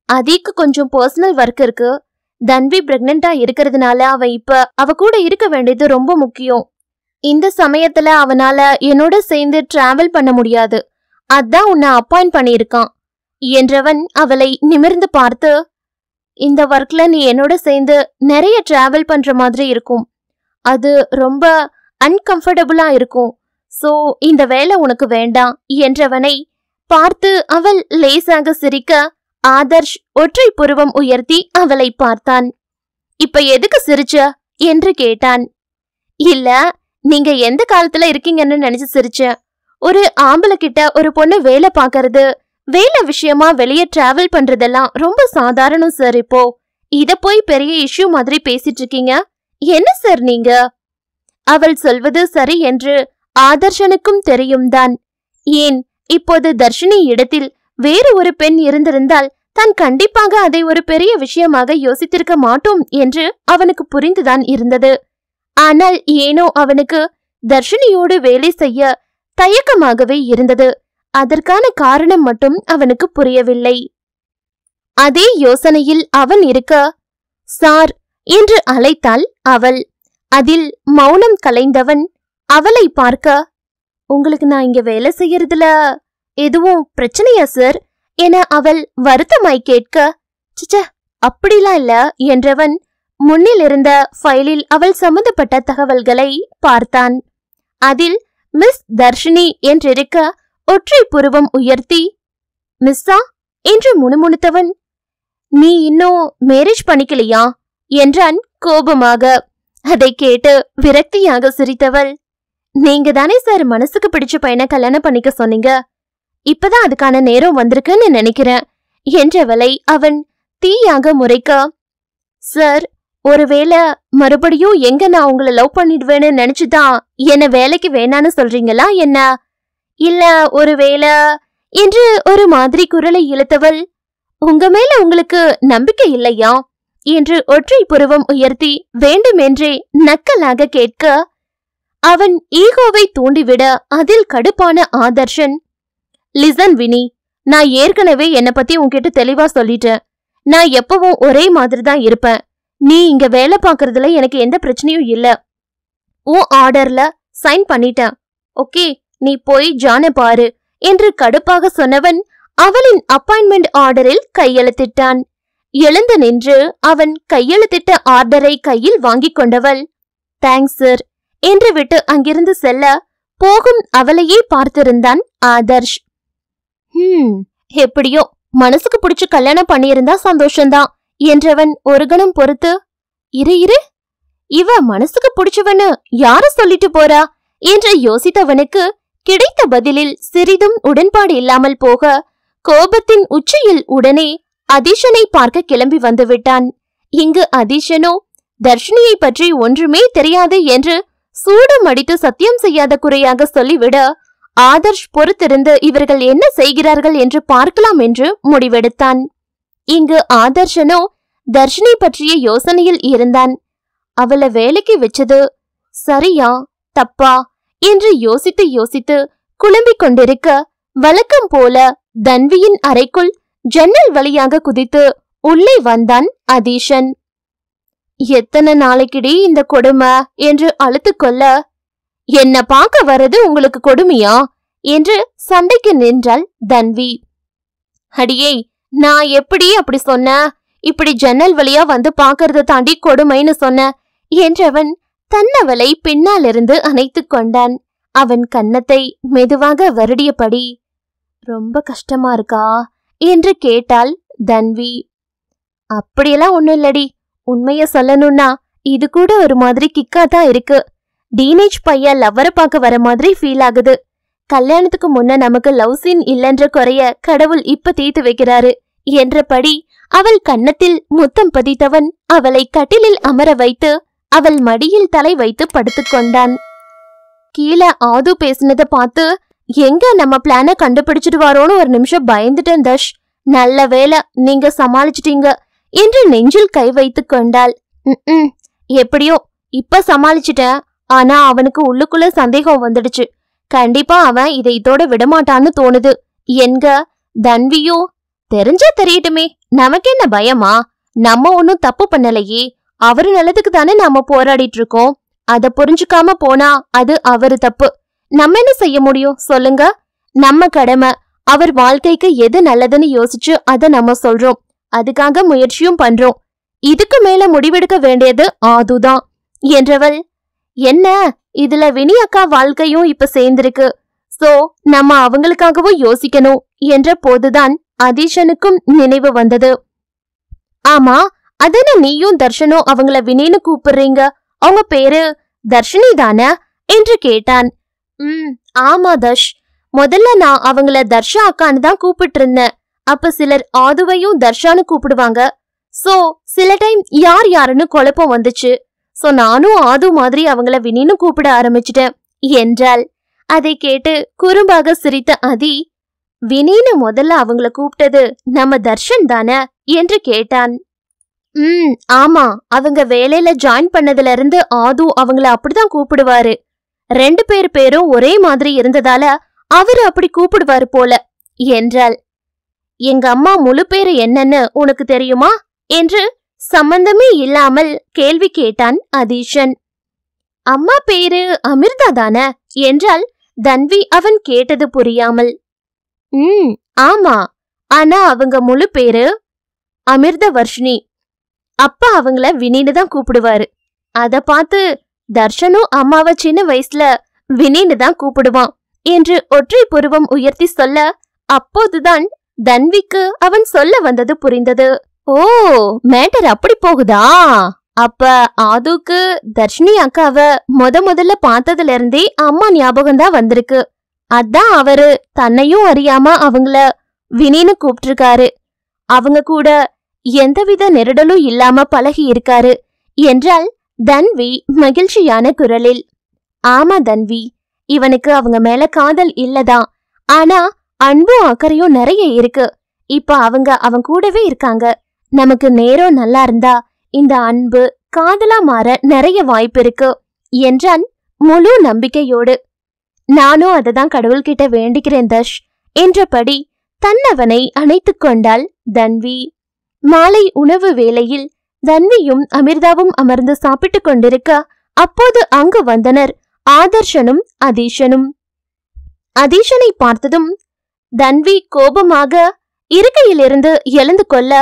[SPEAKER 1] அதிக்கு கொஞ்சம் பர்சனல் ஒர்க் இருக்கு. தன்வி பிரெக்னண்டா இருக்கிறதுனால அவன் இப்ப அவ கூட இருக்க வேண்டியது ரொம்ப முக்கியம். இந்த சமயத்துல அவனால என்னோட சேர்ந்து டிராவல் பண்ண முடியாது. அதான் உன்னை அப்பாயிண்ட் பண்ணியிருக்கான் என்றவன் அவளை நிமிர்ந்து பார்த்து, இந்த ஒர்க்ல நீ என்னோட சேர்ந்து நிறைய டிராவல் பண்ற மாதிரி இருக்கும். அது ரொம்ப அன்கம்ஃபர்டபுளா இருக்கும். சோ இந்த வேலை உனக்கு வேண்டாம் என்றவனை பார்த்து அவள் லேசாக சிரிக்க ஆதர்ஷ் ஒற்றை புருவம் உயர்த்தி அவளை பார்த்தான். இப்ப எதுக்கு சிரிச்ச என்று கேட்டான். இல்ல, நீங்க எந்த காலத்துல இருக்கீங்கன்னு நினைச்சு சிரிச்சேன். ஒரு ஆம்பளை கிட்ட ஒரு பொண்ணு வேலை பாக்கறது, வேலை விஷயமா வெளியே டிராவல் பண்றதெல்லாம் ரொம்ப சாதாரணம் சார். இப்போ இத போய் பெரிய இஷ்யூ மாதிரி பேசிட்டு இருக்கீங்க. என்ன சார் நீங்க? அவள் சொல்வது சரி என்று ஆதர்ஷனுக்கும் தெரியும் தான். ஏன், இப்போது தர்ஷினி இடத்தில் வேறு ஒரு பெண் இருந்திருந்தால் தான் கண்டிப்பாக அதை ஒரு பெரிய விஷயமாக யோசித்திருக்க மாட்டோம் என்று அவனுக்கு புரிந்துதான் இருந்தது. ஆனால் ஏனோ அவனுக்கு தர்ஷினியோடு வேலை செய்ய தயக்கமாகவே இருந்தது. அதற்கான காரணம் மட்டும் அவனுக்கு புரியவில்லை. அதே யோசனையில் அவன் இருக்க, சார் என்று அழைத்தாள் அவள். அதில் மௌனம் கலைந்தவன் அவளை பார்க்க, உங்களுக்கு நான் இங்க வேலை செய்யறதுல எதுவும் பிரச்சனையா சார் என அவள் வருத்தமாய் கேட்க, சிச்ச அப்படிலாம் இல்ல என்றவன் முன்னில் இருந்த ஃபைலில் அவள் சம்பந்தப்பட்ட தகவல்களை பார்த்தான். அதில் மிஸ் தர்ஷினி என்றிருக்க ஒற்றை புருவம் உயர்த்தி, மிஸ்ஸா என்று முணுமுணுத்தவன், நீ இன்னும் மேரேஜ் பண்ணிக்கலையா என்றான் கோபமாக. அதை கேட்டு விரக்தியாக சிரித்தவள், நீங்க தானே சார் மனசுக்கு பிடிச்ச பையனை கல்யாணம் பண்ணிக்க சொன்னீங்க. இப்பதான் அதுக்கான நேரம் வந்திருக்குன்னு நினைக்கிறேன் என்றவளை அவன் தீயாக முறைக்க, சார் ஒருவேளை மறுபடியும் எங்க நான் உங்களை லவ் பண்ணிடுவேன்னு நினைச்சுதான் என்ன வேலைக்கு வேணான்னு சொல்றீங்களா என்ன? இல்ல ஒருவேளை என்று ஒரு மாதிரி குரலை இழுத்தவள், உங்க மேல உங்களுக்கு நம்பிக்கை இல்லையா என்று ஒற்றை புருவம் உயர்த்தி வேண்டுமென்றே நக்கலாக கேட்க, அவன் ஈகோவை தூண்டிவிட அதில் கடுப்பான ஆதர்ஷன், லிசன் வினி, நான் ஏற்கனவே என்னை பத்தி உன்கிட்ட தெளிவா சொல்லிட்டேன். நான் எப்பவும் ஒரே மாதிரி தான் இருப்பேன். நீ இங்க வேலை பாக்குறதுல எனக்கு எந்த பிரச்சனையும் இல்ல. உன் ஆர்டர்ல சைன் பண்ணிட்டேன். ஓகே, நீ போய் ஜானை பாரு என்று கடுப்பாக சொன்னவன் அவளின் அப்பாயின்மெண்ட் ஆர்டரில் கையெழுத்திட்டான். எழுந்து நின்று அவன் கையெழுத்திட்ட ஆர்டரை கையில் வாங்கிக் கொண்டவள், தேங்க்ஸ் சார் என்று விட்டு அங்கிருந்து செல்ல போகும் அவளையே பார்த்திருந்தான் ஆதர்ஷ். எப்படியோ மனசுக்கு பிடிச்சு கல்யாணம் பண்ணியிருந்தா சந்தோஷம்தான் என்றவன் ஒரு கணம் பொறுத்து, இரு இவ மனசுக்கு பிடிச்சவன்னு யார சொல்லிட்டு போறா என்று யோசித்தவனுக்கு கிடைத்த பதிலில் சிறிதும் உடன்பாடு இல்லாமல் போக கோபத்தின் உச்சியில் உடனே அதிஷனை பார்க்க கிளம்பி வந்துவிட்டான். இங்கு அதிஷனோ தர்ஷினியை பற்றி ஒன்றுமே தெரியாது என்று சூடம் அடித்து சத்தியம் செய்யாத குறையாக சொல்லிவிட, ஆதர்ஷ் பொறுத்திருந்து இவர்கள் என்ன செய்கிறார்கள் என்று பார்க்கலாம் என்று முடிவெடுத்தான். இங்கு ஆதர்ஷனோ தர்ஷினி பற்றிய யோசனையில் இருந்தான். அவளை வேலைக்கு வச்சது சரியா தப்பா என்று யோசித்து யோசித்து குழம்பிக் கொண்டிருக்க, வழக்கம் போல தன்வியின் அறைக்குள் ஜன்னல் வழியாக குதித்து உள்ளே வந்தான் அதீஷன். எத்தனை நாளைக்கிடி இந்த கொடுமை என்று அழுத்து கொள்ள, என்ன பார்க்க வர்றது உங்களுக்கு கொடுமையா என்று சண்டைக்கு நின்றாள் தன்வி. அடியே, நான் எப்படி அப்படி சொன்ன? இப்படி ஜன்னல் வழியா வந்து பாக்கறத தாண்டி கொடுமைன்னு சொன்ன என்றவன் தன்னவளை பின்னாலிருந்து அணைத்து கொண்டான். அவன் கன்னத்தை மெதுவாக வருடியபடி, ரொம்ப கஷ்டமா இருக்கா என்று கேட்டாள் தன்வி. அப்படியெல்லாம் ஒண்ணும் இல்லடி, உண்மைய சொல்லணும்னா இது கூட ஒரு மாதிரி கிக்காதான் இருக்கு. டீனேஜ் பையன் லவ்வரை பார்க்க வர மாதிரி ஃபீல் ஆகுது. கல்யாணத்துக்கு முன்ன நமக்கு லவ் சீன் இல்லைன்ற குறைய கடவுள் இப்ப தீர்த்து வைக்கிறாரு என்றபடி அவள் கன்னத்தில் முத்தம் பதித்தவன் அவளை கட்டிலில் அமர வைத்து அவள் மடியில் தலை வைத்து படுத்துக்கொண்டான். கீழே ஆது பேசினதை பார்த்து எங்க நம்ம பிளான கண்டுபிடிச்சிடுவாரோன்னு ஒரு நிமிஷம் பயந்துட்டேன் தர்ஷ். நல்ல வேலை நீங்க சமாளிச்சிட்டீங்க என்று நெஞ்சில் கை வைத்து கொண்டாள். எப்படியோ இப்ப சமாளிச்சிட்டேன். ஆனா அவனுக்கு உள்ளுக்குள்ள சந்தேகம் வந்துடுச்சு. கண்டிப்பா அவன் இதை இதோட விடமாட்டான்னு தோணுது. என்க தன்வியோ தெரிஞ்சா தெரியட்டுமே, நமக்கு என்ன பயமா, நம்ம ஒன்னும் தப்பு பண்ணலையே, அவரு நல்லதுக்கு தானே நாம போராடிட்டு இருக்கோம். அத புரிஞ்சுக்காம போனா அது அவரு தப்பு. நம்ம என்ன செய்ய முடியும் சொல்லுங்க? நம்ம கடமை அவர் வாழ்க்கைக்கு எது நல்லதுன்னு யோசிச்சு அத நம்ம சொல்றோம். அதுக்காக முயற்சியும் பண்றோம். இதுக்கு மேல முடிவெடுக்க வேண்டியது ஆதுதான் என்றவள், என்ன இதுல வினி அக்கா வாழ்க்கையும் இப்ப சேர்ந்திருக்கு, சோ நம்ம அவங்களுக்காகவும் யோசிக்கணும் என்ற போதுதான் அதீஷனுக்கும் நினைவு வந்தது. ஆமா, அதன நீயும் தர்ஷனும் அவங்கள வினின்னு கூப்பிடுறீங்க, அவங்க பேரு தர்ஷினி தானே என்று கேட்டான். ஆமா தர்ஷ், முதல்ல நான் அவங்கள தர்ஷா அக்கான்னு தான் கூப்பிட்டு இருந்தேன். அப்ப சிலர் ஆதுவையும் தர்ஷான்னு கூப்பிடுவாங்க. சோ சில டைம் யார் யாருன்னு குழப்பம் வந்துச்சு. சோ நானும் ஆது மாதிரி அவங்கள வினின்னு கூப்பிட ஆரம்பிச்சிட்டேன் என்றாள். அதை கேட்டு குறும்பாக சிரித்த அதி, வினின்னு முதல்ல அவங்கள கூப்பிட்டது நம்ம தர்ஷன் தானே என்று கேட்டான். ஆமா, அவங்க வேலையில ஜாயின் பண்ணதுல இருந்து ஆது அவங்கள அப்படிதான் கூப்பிடுவாரு. 2 பேரும் ஒரே மாதிரி இருந்ததால அவரு அப்படி கூப்பிடுவாரு போல என்றாள். எங்க அம்மா முழு பேரு என்னன்னு உனக்கு தெரியுமா என்று சம்பந்தமே இல்லாமல் கேள்வி கேட்டான் அதீஷன். அம்மா பேரு அமிர்தா தானே என்றால் தன்வி அவன் கேட்டது புரியாமல். ஆமா, ஆனா அவங்க முழு பேரு அமிர்த வர்ஷினி. அப்பா அவங்கள வினின்னு தான் கூப்பிடுவாரு. அத பார்த்து தர்ஷனும் அம்மாவை சின்ன வயசுல வினின்னு தான் கூப்பிடுவான் என்று ஒற்றை புருவம் உயர்த்தி சொல்ல, அப்போதுதான் தன்விக்கு அவன் சொல்ல வந்தது புரிந்தது. ஓ, மேட்டர் அப்படி போகுதா? அப்ப ஆதுக்கு தர்ஷினி அக்காவ முதல்ல பார்த்ததுல இருந்தே அம்மா ஞாபகம் தான் வந்திருக்கு. அதான் அவரு தன்னையும் அறியாம அவங்கள வினின்னு கூப்பிட்டிருக்காரு. அவங்க கூட எந்தவித நெருடலும் இல்லாம பழகி இருக்காரு என்றால் தன்வி மகிழ்ச்சியான குரலில். ஆமா தன்வி, இவனுக்கு அவங்க மேல காதல் இல்லதான், ஆனா அன்பும் அக்கறையும் நிறைய இருக்கு. இப்ப அவன் கூடவே இருக்காங்க. நமக்கு நேரம் நல்லா இருந்தா இந்த அன்பு காதலா மாற நிறைய வாய்ப்பு இருக்கு என்றான் முழு நம்பிக்கையோடு. நானும் அததான் கடவுள்கிட்ட வேண்டிக்கிறேன் தர்ஷ் என்றபடி தன்னவனை அணைத்து கொண்டாள் தன்வி. மாலை உணவு வேளையில் தன்வியும் அமிர்தாவும் அமர்ந்து சாப்பிட்டுக் கொண்டிருக்க அப்போது அங்கு வந்தனர் ஆதர்ஷனும் அதீஷனும். அதீஷனை பார்த்ததும் தன்வி கோபமாக இருக்கையிலிருந்து எழுந்து கொள்ள,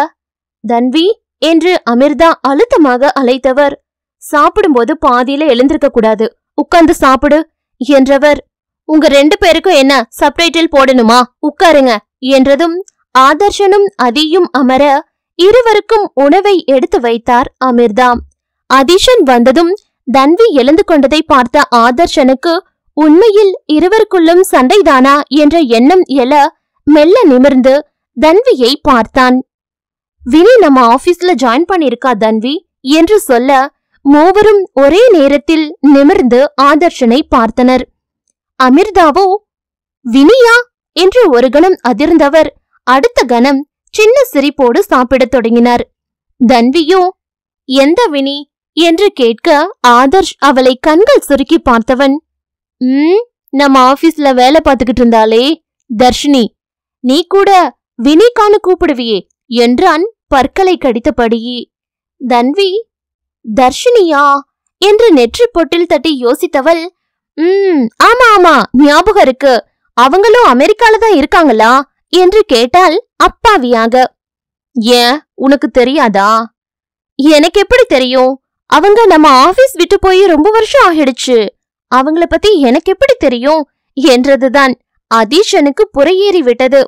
[SPEAKER 1] தன்வி என்று அமிர்தா அழுத்தமாக அழைத்தவர், சாப்பிடும்போது பாதியில எழுந்திருக்க கூடாது, உட்கார்ந்து சாப்பிடு என்றவர், உங்க 2 பேருக்கும் என்ன சப்டைட்டில் போடணுமா, உட்காருங்க என்றதும் ஆதர்ஷனும் அதியும் அமர இருவருக்கும் உணவை எடுத்து வைத்தார் அமிர்தா. அதீஷன் வந்ததும் தன்வி எழுந்து கொண்டதை பார்த்த ஆதர்ஷனுக்கு உண்மையில் இருவருக்குள்ளும் சண்டைதானா என்ற எண்ணம் எழ மெல்ல நிமிர்ந்து தன்வியை பார்த்தான். வினி நம்ம ஆபீஸ்ல ஜாயின் பண்ணிருக்கா தன்வி என்று சொல்ல மூவரும் ஒரே நேரத்தில் நிமிர்ந்து ஆதர்ஷனை பார்த்தனர். அமிர்தாவோ வினியா என்று ஒரு கணம் அதிர்ந்தவர் அடுத்த கணம் சின்ன சிரிப்போடு சாப்பிடத் தொடங்கினார். தன்வியோ எந்த வினி என்று கேட்க ஆதர்ஷ் அவளை கண்கள் சுருக்கி பார்த்தவன், நம்ம ஆபீஸ்ல வேலை பார்த்துக்கிட்டு இருந்தாலே தர்ஷினி, நீ கூட வினிகான்னு கூப்பிடுவியே என்றான் பற்களை கடித்தபடியே. தன்வி தர்ஷினியா என்று நெற்றி பொட்டில் தட்டி யோசித்தவள், ஆமா ஆமா ஞாபகம் இருக்கு, அவங்களும் அமெரிக்கால தான் இருக்காங்களா என்று கேட்டால் அப்பாவியாக. ஏன் உனக்கு தெரியாதா? எனக்கு எப்படி தெரியும்? அவங்க நம்ம ஆபீஸ் விட்டு போய் ரொம்ப வருஷம் ஆகிடுச்சு, அவங்கள பத்தி எனக்கு எப்படி தெரியும் என்றதுதான் அதீஷனுக்கு புறையேறி விட்டது.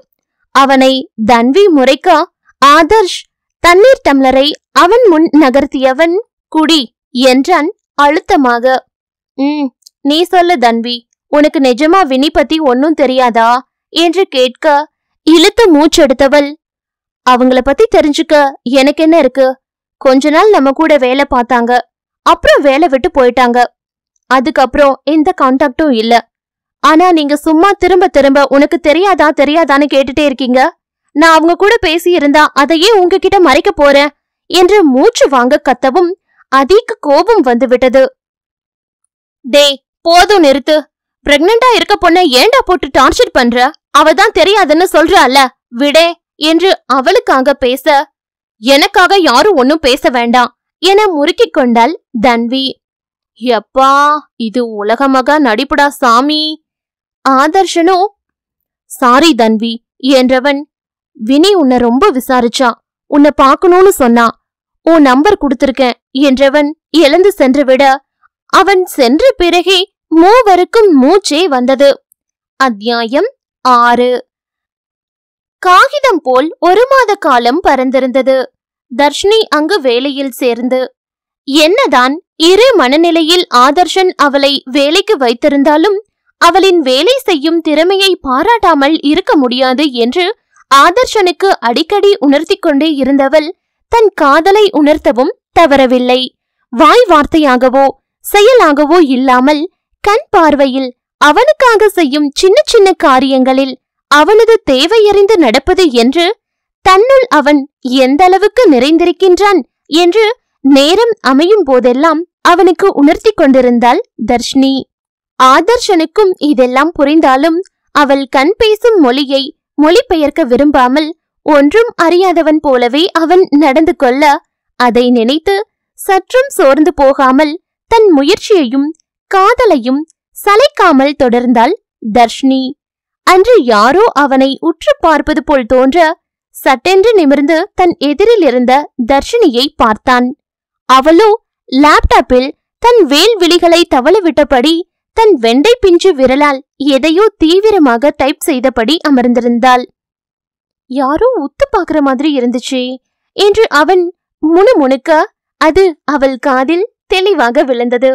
[SPEAKER 1] அவனை தன்வி முறைக்க ஆதர்ஷ் தண்ணீர் டம்ளரை அவன் முன் நகர்த்தியவன், குடி என்றான் அழுத்தமாக. நீ சொல்லு தன்வி, உனக்கு நிஜமா வினி பத்தி ஒன்னும் தெரியாதா என்று கேட்க இழுத்து மூச்செடுத்தவள், அவங்கள பத்தி தெரிஞ்சுக்க எனக்கு என்ன இருக்கு, கொஞ்ச நாள் நம்ம கூட வேலை பார்த்தாங்க, அப்புறம் வேலை விட்டு போயிட்டாங்க, அதுக்கப்புறம் எந்த கான்டாக்டும் இல்ல. ஆனா நீங்க சும்மா திரும்ப திரும்ப உனக்கு தெரியாதான்னு கேட்டுட்டே இருக்கீங்க. நான் அவங்க கூட பேசி இருந்தா அதையே உங்ககிட்ட மறைக்க போறேன் என்று மூச்சு வாங்க கத்தவும் அதிக்கு கோபம் வந்து விட்டது. டேய் போதும் நிறுத்து. பிரெக்னண்டா இருக்க பொண்ண ஏண்டா போட்டு டார்ச்சர் பண்ற? அவதான் தெரியாதுன்னு சொல்றால, விடே என்று அவளுக்காக பேச, எனக்காக யாரும் ஒன்னும் பேச வேண்டாம் என முறுக்கிக் கொண்டாள் தன்வி. எப்பா, இது உலகமகா நடிப்புடா சாமி. ஆதர்ஷனோ, சாரி தன்வி என்றவன், வினி உன்னை ரொம்ப விசாரிச்சா, உன்னை பாக்கணும்னு சொன்னா, உன் நம்பர் கொடுத்திருக்கேன் என்றவன் எழுந்து சென்று விட, அவன் சென்ற பிறகே மூவருக்கும் மூச்சே வந்தது. அத்தியாயம் 6. காகிதம் போல் 1 மாத காலம் பறந்திருந்தது. தர்ஷினி அங்கு வேலையில் சேர்ந்து, என்னதான் இரு மனநிலையில் ஆதர்ஷன் அவளை வேலைக்கு வைத்திருந்தாலும் அவளின் வேலை செய்யும் திறமையை பாராட்டாமல் இருக்க முடியாது என்று ஆதர்ஷனுக்கு அடிக்கடி உணர்த்தி கொண்டே இருந்தவள் தன் காதலை உணர்த்தவும் தவறவில்லை. வாய் வார்த்தையாகவோ செயலாகவோ இல்லாமல் கண் பார்வையில் அவனுக்காக செய்யும் சின்ன சின்ன காரியங்களில் அவனது தேவையறிந்து நடப்பது என்று தன்னுள் அவன் எந்த அளவுக்கு நிறைந்திருக்கின்றான் என்று நேரம் அமையும் போதெல்லாம் அவனுக்கு உணர்த்தி கொண்டிருந்தாள் தர்ஷினி. ஆதர்ஷனுக்கும் இதெல்லாம் புரிந்தாலும் அவள் கண் பேசும் மொழியை மொழிபெயர்க்க விரும்பாமல் ஒன்றும் அறியாதவன் போலவே அவன் நடந்து கொள்ள, அதை நினைத்து சற்றும் சோர்ந்து போகாமல் தன் முயற்சியையும் காதலையும் சளைக்காமல் தொடர்ந்தாள் தர்ஷினி. அன்று யாரோ அவனை உற்று பார்ப்பது போல் தோன்ற சட்டென்று நிமிர்ந்து தன் எதிரில் இருந்த தர்ஷினியை பார்த்தான். அவளோ லேப்டாப்பில் தன் வேல் விழிகளை தவளவிட்டபடி தன் வெண்டை பிஞ்சு விரலால் எதையோ தீவிரமாக டைப் செய்தபடி அமர்ந்திருந்தாள். யாரோ உத்து பாக்குற மாதிரி இருந்துச்சே என்று அவன் முணுமுணுக்க, அது அவள் காதில் தெளிவாக விழுந்தது.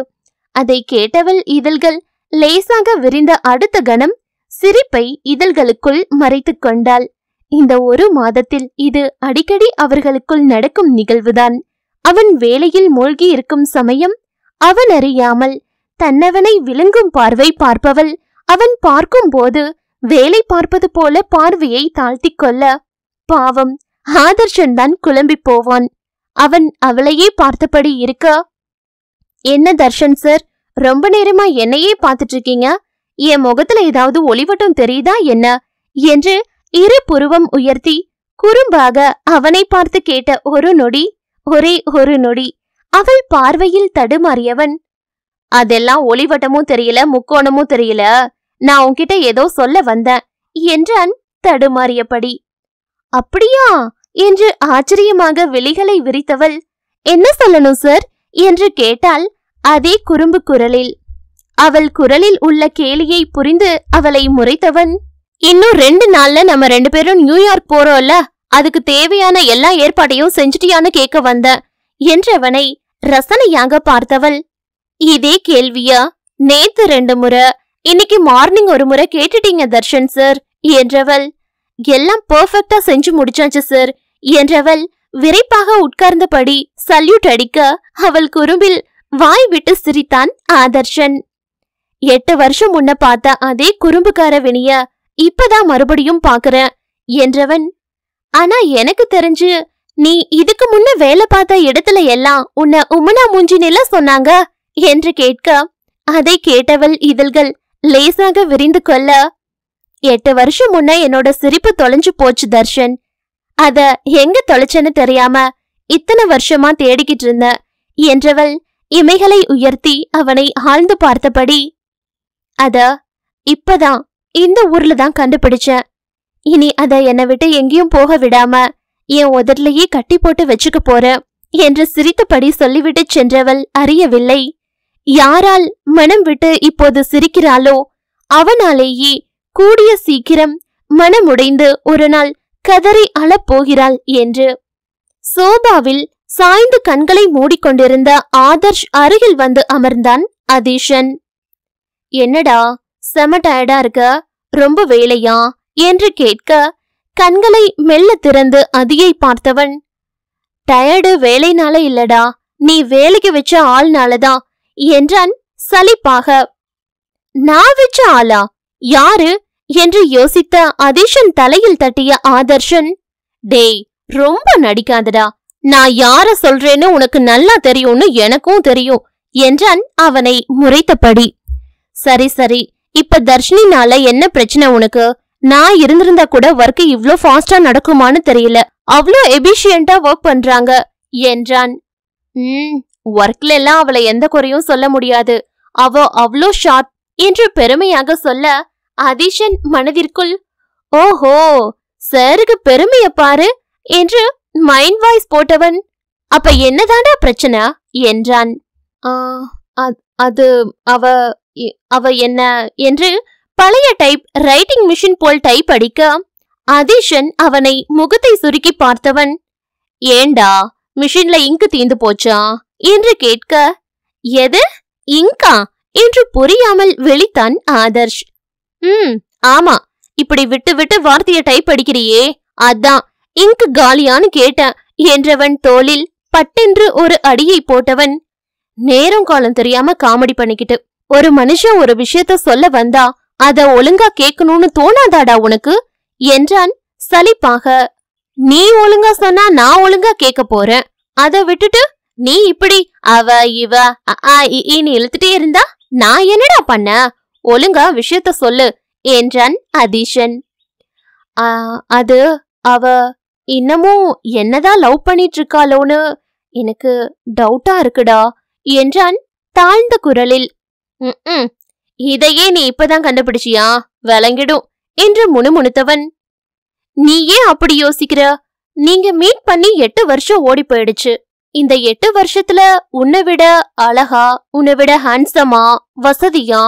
[SPEAKER 1] அதை கேட்டவள் இதழ்கள் லேசாக விரிந்த அடுத்த கணம் சிரிப்பை இதழ்களுக்குள் மறைத்துக் கொண்டாள். இந்த 1 மாதத்தில் இது அடிக்கடி அவர்களுக்குள் நடக்கும் நிகழ்வுதான். அவன் வேலையில் மூழ்கி இருக்கும் சமயம் அவன் அறியாமல் தன்னவனை விழுங்கும் பார்வை பார்ப்பவள் அவன் பார்க்கும் போது வேலை பார்ப்பது போல பார்வையை தாழ்த்திக் கொள்ள, பாவம் ஆதர்ஷன் தான் குழம்பி போவான். அவன் அவளையே பார்த்தபடி இருக்க, என்ன தர்ஷன் சார், ரொம்ப நேரமா என்னையே பார்த்துட்டு இருக்கீங்க, என் முகத்துல ஏதாவது ஒளிவட்டம் தெரியுதா என்ன என்று இரு புருவம் உயர்த்தி குறும்பாக அவனை பார்த்து கேட்ட ஒரே ஒரு நொடி அவள் பார்வையில் தடுமாறியவன், அதெல்லாம் ஒளிவட்டமும் தெரியல முக்கோணமும் தெரியல, நான் உன்கிட்ட ஏதோ சொல்ல வந்தேன் என்றான் தடுமாறியபடி. அப்படியா என்று ஆச்சரியமாக விழிகளை விரித்தவள், என்ன சொல்லணும் சார் என்று கேட்டாள் அதே குறும்பு குரலில். அவள் குரலில் உள்ள கேலியை புரிந்து அவளை முறைத்தவன், இன்னும் 2 நாள்ல நம்ம 2 பேரும் நியூயார்க் போறோம்ல, அதுக்கு தேவையான எல்லா ஏற்பாட்டையும் செஞ்சுட்டியான்னு கேட்க வந்த என்றவனை ரசனையாக பார்த்தவள், இதே கேள்வியா நேத்து 2 முறை, இன்னைக்கு மார்னிங் 1 முறை கேட்டுட்டீங்க தர்ஷன் சார் என்றவள். எல்லாம் பெர்ஃபெக்ட்டா செஞ்சு முடிச்சாச்சு சார் என்றவள் விரைப்பாக உட்கார்ந்தபடி சல்யூட் அடிக்க, அவள் குறும்பில் வாய் விட்டு சிரித்தான் ஆதர்ஷன். 8 வருஷம் முன்ன பார்த்த அதே குறும்புக்கார வினிய இப்பதான் மறுபடியும் பாக்குறேன் என்றவன். ஆனா எனக்கு தெரிஞ்சு நீ இதுக்கு முன்ன வேலை பார்த்த இடத்துல எல்லாம் உன்னை உமனா மூஞ்சினில சொன்னாங்க என்று கேட்க, அதை கேட்டவள் இதழ்கள் லேசாக விரிந்து கொள்ள, 8 வருஷம் முன்ன என்னோட சிரிப்பு தொலைஞ்சு போச்சு தர்ஷன், அத எங்க தொலைச்சேன்னு தெரியாம இத்தனை வருஷமா தேடிக்கிட்டு இருந்த என்றவள் இமைகளை உயர்த்தி அவனை ஆழ்ந்து பார்த்தபடி, அத இப்பதான் இந்த ஊர்ல தான் கண்டுபிடிச்சேன், இனி அத என்னை விட்டு எங்கேயும் போக விடாம என் உதர்லையே கட்டி போட்டு வச்சுக்க போறேன் என்று சிரித்தபடி சொல்லிவிட்டு சென்றவள் அறியவில்லை, யாரால் மனம் விட்டு இப்போது சிரிக்கிறாளோ அவனாலேயே கூடிய சீக்கிரம் மனமுடைந்து ஒரு நாள் கதறி அழப்போகிறாள் என்று. சோபாவில் சாய்ந்து கண்களை மூடிக்கொண்டிருந்த ஆதர்ஷ் அருகில் வந்து அமர்ந்தான் அதீஷன். என்னடா செம டயர்டா இருக்க, ரொம்ப வேலையா என்று கேட்க, கண்களை மெல்ல திறந்து அதியை பார்த்தவன், டயர்டு வேலைனால இல்லடா, நீ வேலைக்கு வச்ச ஆள்னாலதான் என்றான் சலிப்பாக. நான் வச்ச ஆளா, யாரு என்று யோசித்த அதீஷன் தலையில் தட்டிய ஆதர்ஷன், டேய் ரொம்ப நடிக்காதடா, நான் யார சொல்றேன்னு உனக்கு நல்லா தெரியும்னு எனக்கும் தெரியும், என்றான் அவனை முறைத்தபடி. சரி சரி, இப்ப தர்ஷினினால என்ன பிரச்சனை உனக்கு? நான் இருந்திருந்தா கூட ஒர்க் இவ்ளோ ஃபாஸ்டா நடக்குமான்னு தெரியல. அவ்ளோ எபிஷியண்டா ஒர்க் பண்றாங்க என்றான். ஒர்க்ல எல்லாம் அவளை எந்த குறையும் சொல்ல முடியாது. அவ அவ்ளோ ஷார்ப் என்று பெருமையாக சொல்ல அதிஷன் மனதிற்குள், ஓஹோ சாருக்கு பெருமைய பாரு என்று மைண்ட் வாய்ஸ் போட்டவன், அப்ப என்னதாண்டா பிரச்சனை என்றான். அது அவ என்ன என்று பழைய டைப் ரைட்டிங் மிஷின் போல் டைப் அடிக்க அதிஷன் அவனை முகத்தை சுருக்கி பார்த்தவன், ஏண்டா மிஷின்ல இங்கு தீந்து போச்சா என்று கேட்க, எது இங்கா என்று புரியாமல் விழித்தான் ஆதர்ஷ். ஆமா, இப்படி விட்டு விட்டு வார்த்தைய டைப் அடிக்கிறியே, அதான் இங்கு காலியான்னு கேட்டேன் என்றவன் தோளில் பட்டென்று ஒரு அடியை போட்டவன், நேரம் காலம் தெரியாம காமெடி பண்ணிக்கிட்டு. ஒரு மனுஷன் ஒரு விஷயத்த சொல்ல வந்தா அத ஒழுங்கா கேட்கணும்னு தோணாதாடா உனக்கு என்றான் சலிப்பாக. நீ ஒழுங்கா சொன்னா நான் ஒழுங்கா கேட்க போறேன், அத விட்டுட்டு நீ இப்படி அவ இவ இன்னு இழுத்துட்டே இருந்தா நான் என்னடா பண்ண? ஒழுங்கா விஷயத்த சொல்லு என்றான் அதிஷன். அது அவ இன்னமும் என்னதான் லவ் பண்ணிட்டு இருக்காளோன்னு எனக்கு டவுட்டா இருக்குடா என்றான் தாழ்ந்த குரலில். இதையே நீ இப்பதான் கண்டுபிடிச்சியா? விளங்கிடும் என்று முணுமுணுத்தவன். நீ ஏன் அப்படி யோசிக்கிற? நீங்க மீட் பண்ணி 8 வருஷம் ஓடி போயிடுச்சு. இந்த 8 வருஷத்துல உன்னை விட அழகா, உன்னை விட ஹேண்ட்ஸமா, வசதியா,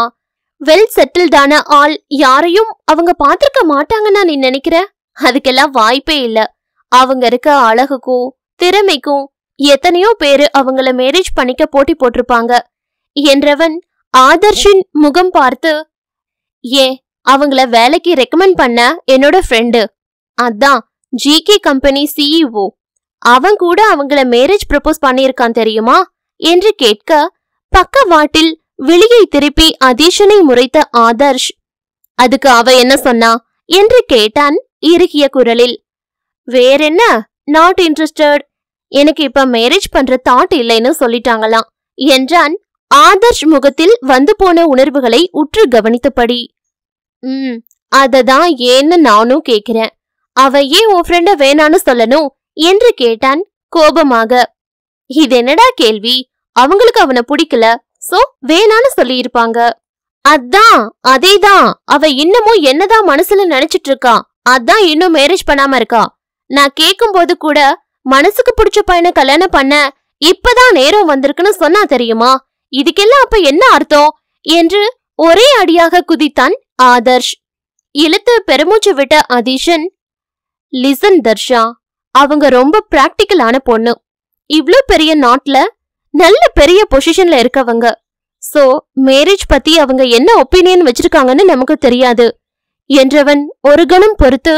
[SPEAKER 1] வெல் செட்டில்டான ஆள் யாரையும் அவங்க பாத்திருக்க மாட்டாங்கன்னு நீ நினைக்கிற? அதுக்கெல்லாம் வாய்ப்பே இல்ல. அவங்க இருக்க அழகுக்கும் திறமைக்கும் எத்தனையோ பேரு அவங்கள மேரேஜ் பண்ணிக்க போட்டி போட்டிருப்பாங்க என்றவன் ஆதர்ஷின் முகம் பார்த்து, ஏன் அவங்கள வேலைக்கு ரெக்கமெண்ட் பண்ண என்னோட ஃப்ரெண்டு, அதான் ஜிகே கம்பெனி சிஇஓ, அவன் கூட அவங்கள மேரேஜ் ப்ரப்போஸ் பண்ணியிருக்கான் தெரியுமா என்று கேட்க பக்கவாட்டில் விழியை திருப்பி அதிஷனை முறைத்த ஆதர்ஷ், அதுக்கு அவ என்ன சொன்னா என்று கேட்டான் இறுகிய குரலில். வேறென்ன, நாட் இன்ட்ரெஸ்டட், எனக்கு இப்ப மேரேஜ் பண்ற தாட் இல்லைன்னு சொல்லிட்டாங்களாம் என்றான் ஆதர்ஷ் முகத்தில் வந்து போன உணர்வுகளை உற்று கவனித்தபடி. அததான் ஏன்னு நானும் கேக்குறேன். அவ ஏன் உன் ஃப்ரெண்ட வேணான்னு சொல்லணும் என்று கேட்டான் கோபமாக. இது என்னடா கேள்வி? அவங்களுக்கு அவனை பிடிக்கல, சோ வேணான்னு சொல்லி இருப்பாங்க. அதான் அதேதான், அவ இன்னமும் என்னதான் மனசுல நினைச்சிட்டு இருக்கா, அதான் இன்னும் மேரேஜ் பண்ணாம இருக்கா. நான் கேக்கும் போது கூட மனசுக்கு பிடிச்ச பையனை கல்யாணம் பண்ண இப்பதான் நேரம் வந்திருக்குன்னு சொன்னா தெரியுமா? இதுக்கெல்லாம் அப்ப என்ன அர்த்தம் என்று ஒரே அடியாக குதித்தான் ஆதர்ஷ். இழுத்து பெருமூச்சு விட்ட அதிஷன், லிசன் தர்ஷா, அவங்க ரொம்ப பிராக்டிக்கலான பொண்ணு. இவ்ளோ பெரிய நாட்ல நல்ல பெரிய பொசிஷன்ல இருக்கவங்க. சோ மேரேஜ் பத்தி அவங்க என்ன ஒப்பீனியன் வச்சிருக்காங்கன்னு நமக்கு தெரியாது என்றவன் ஒரு கணம் பொறுத்து,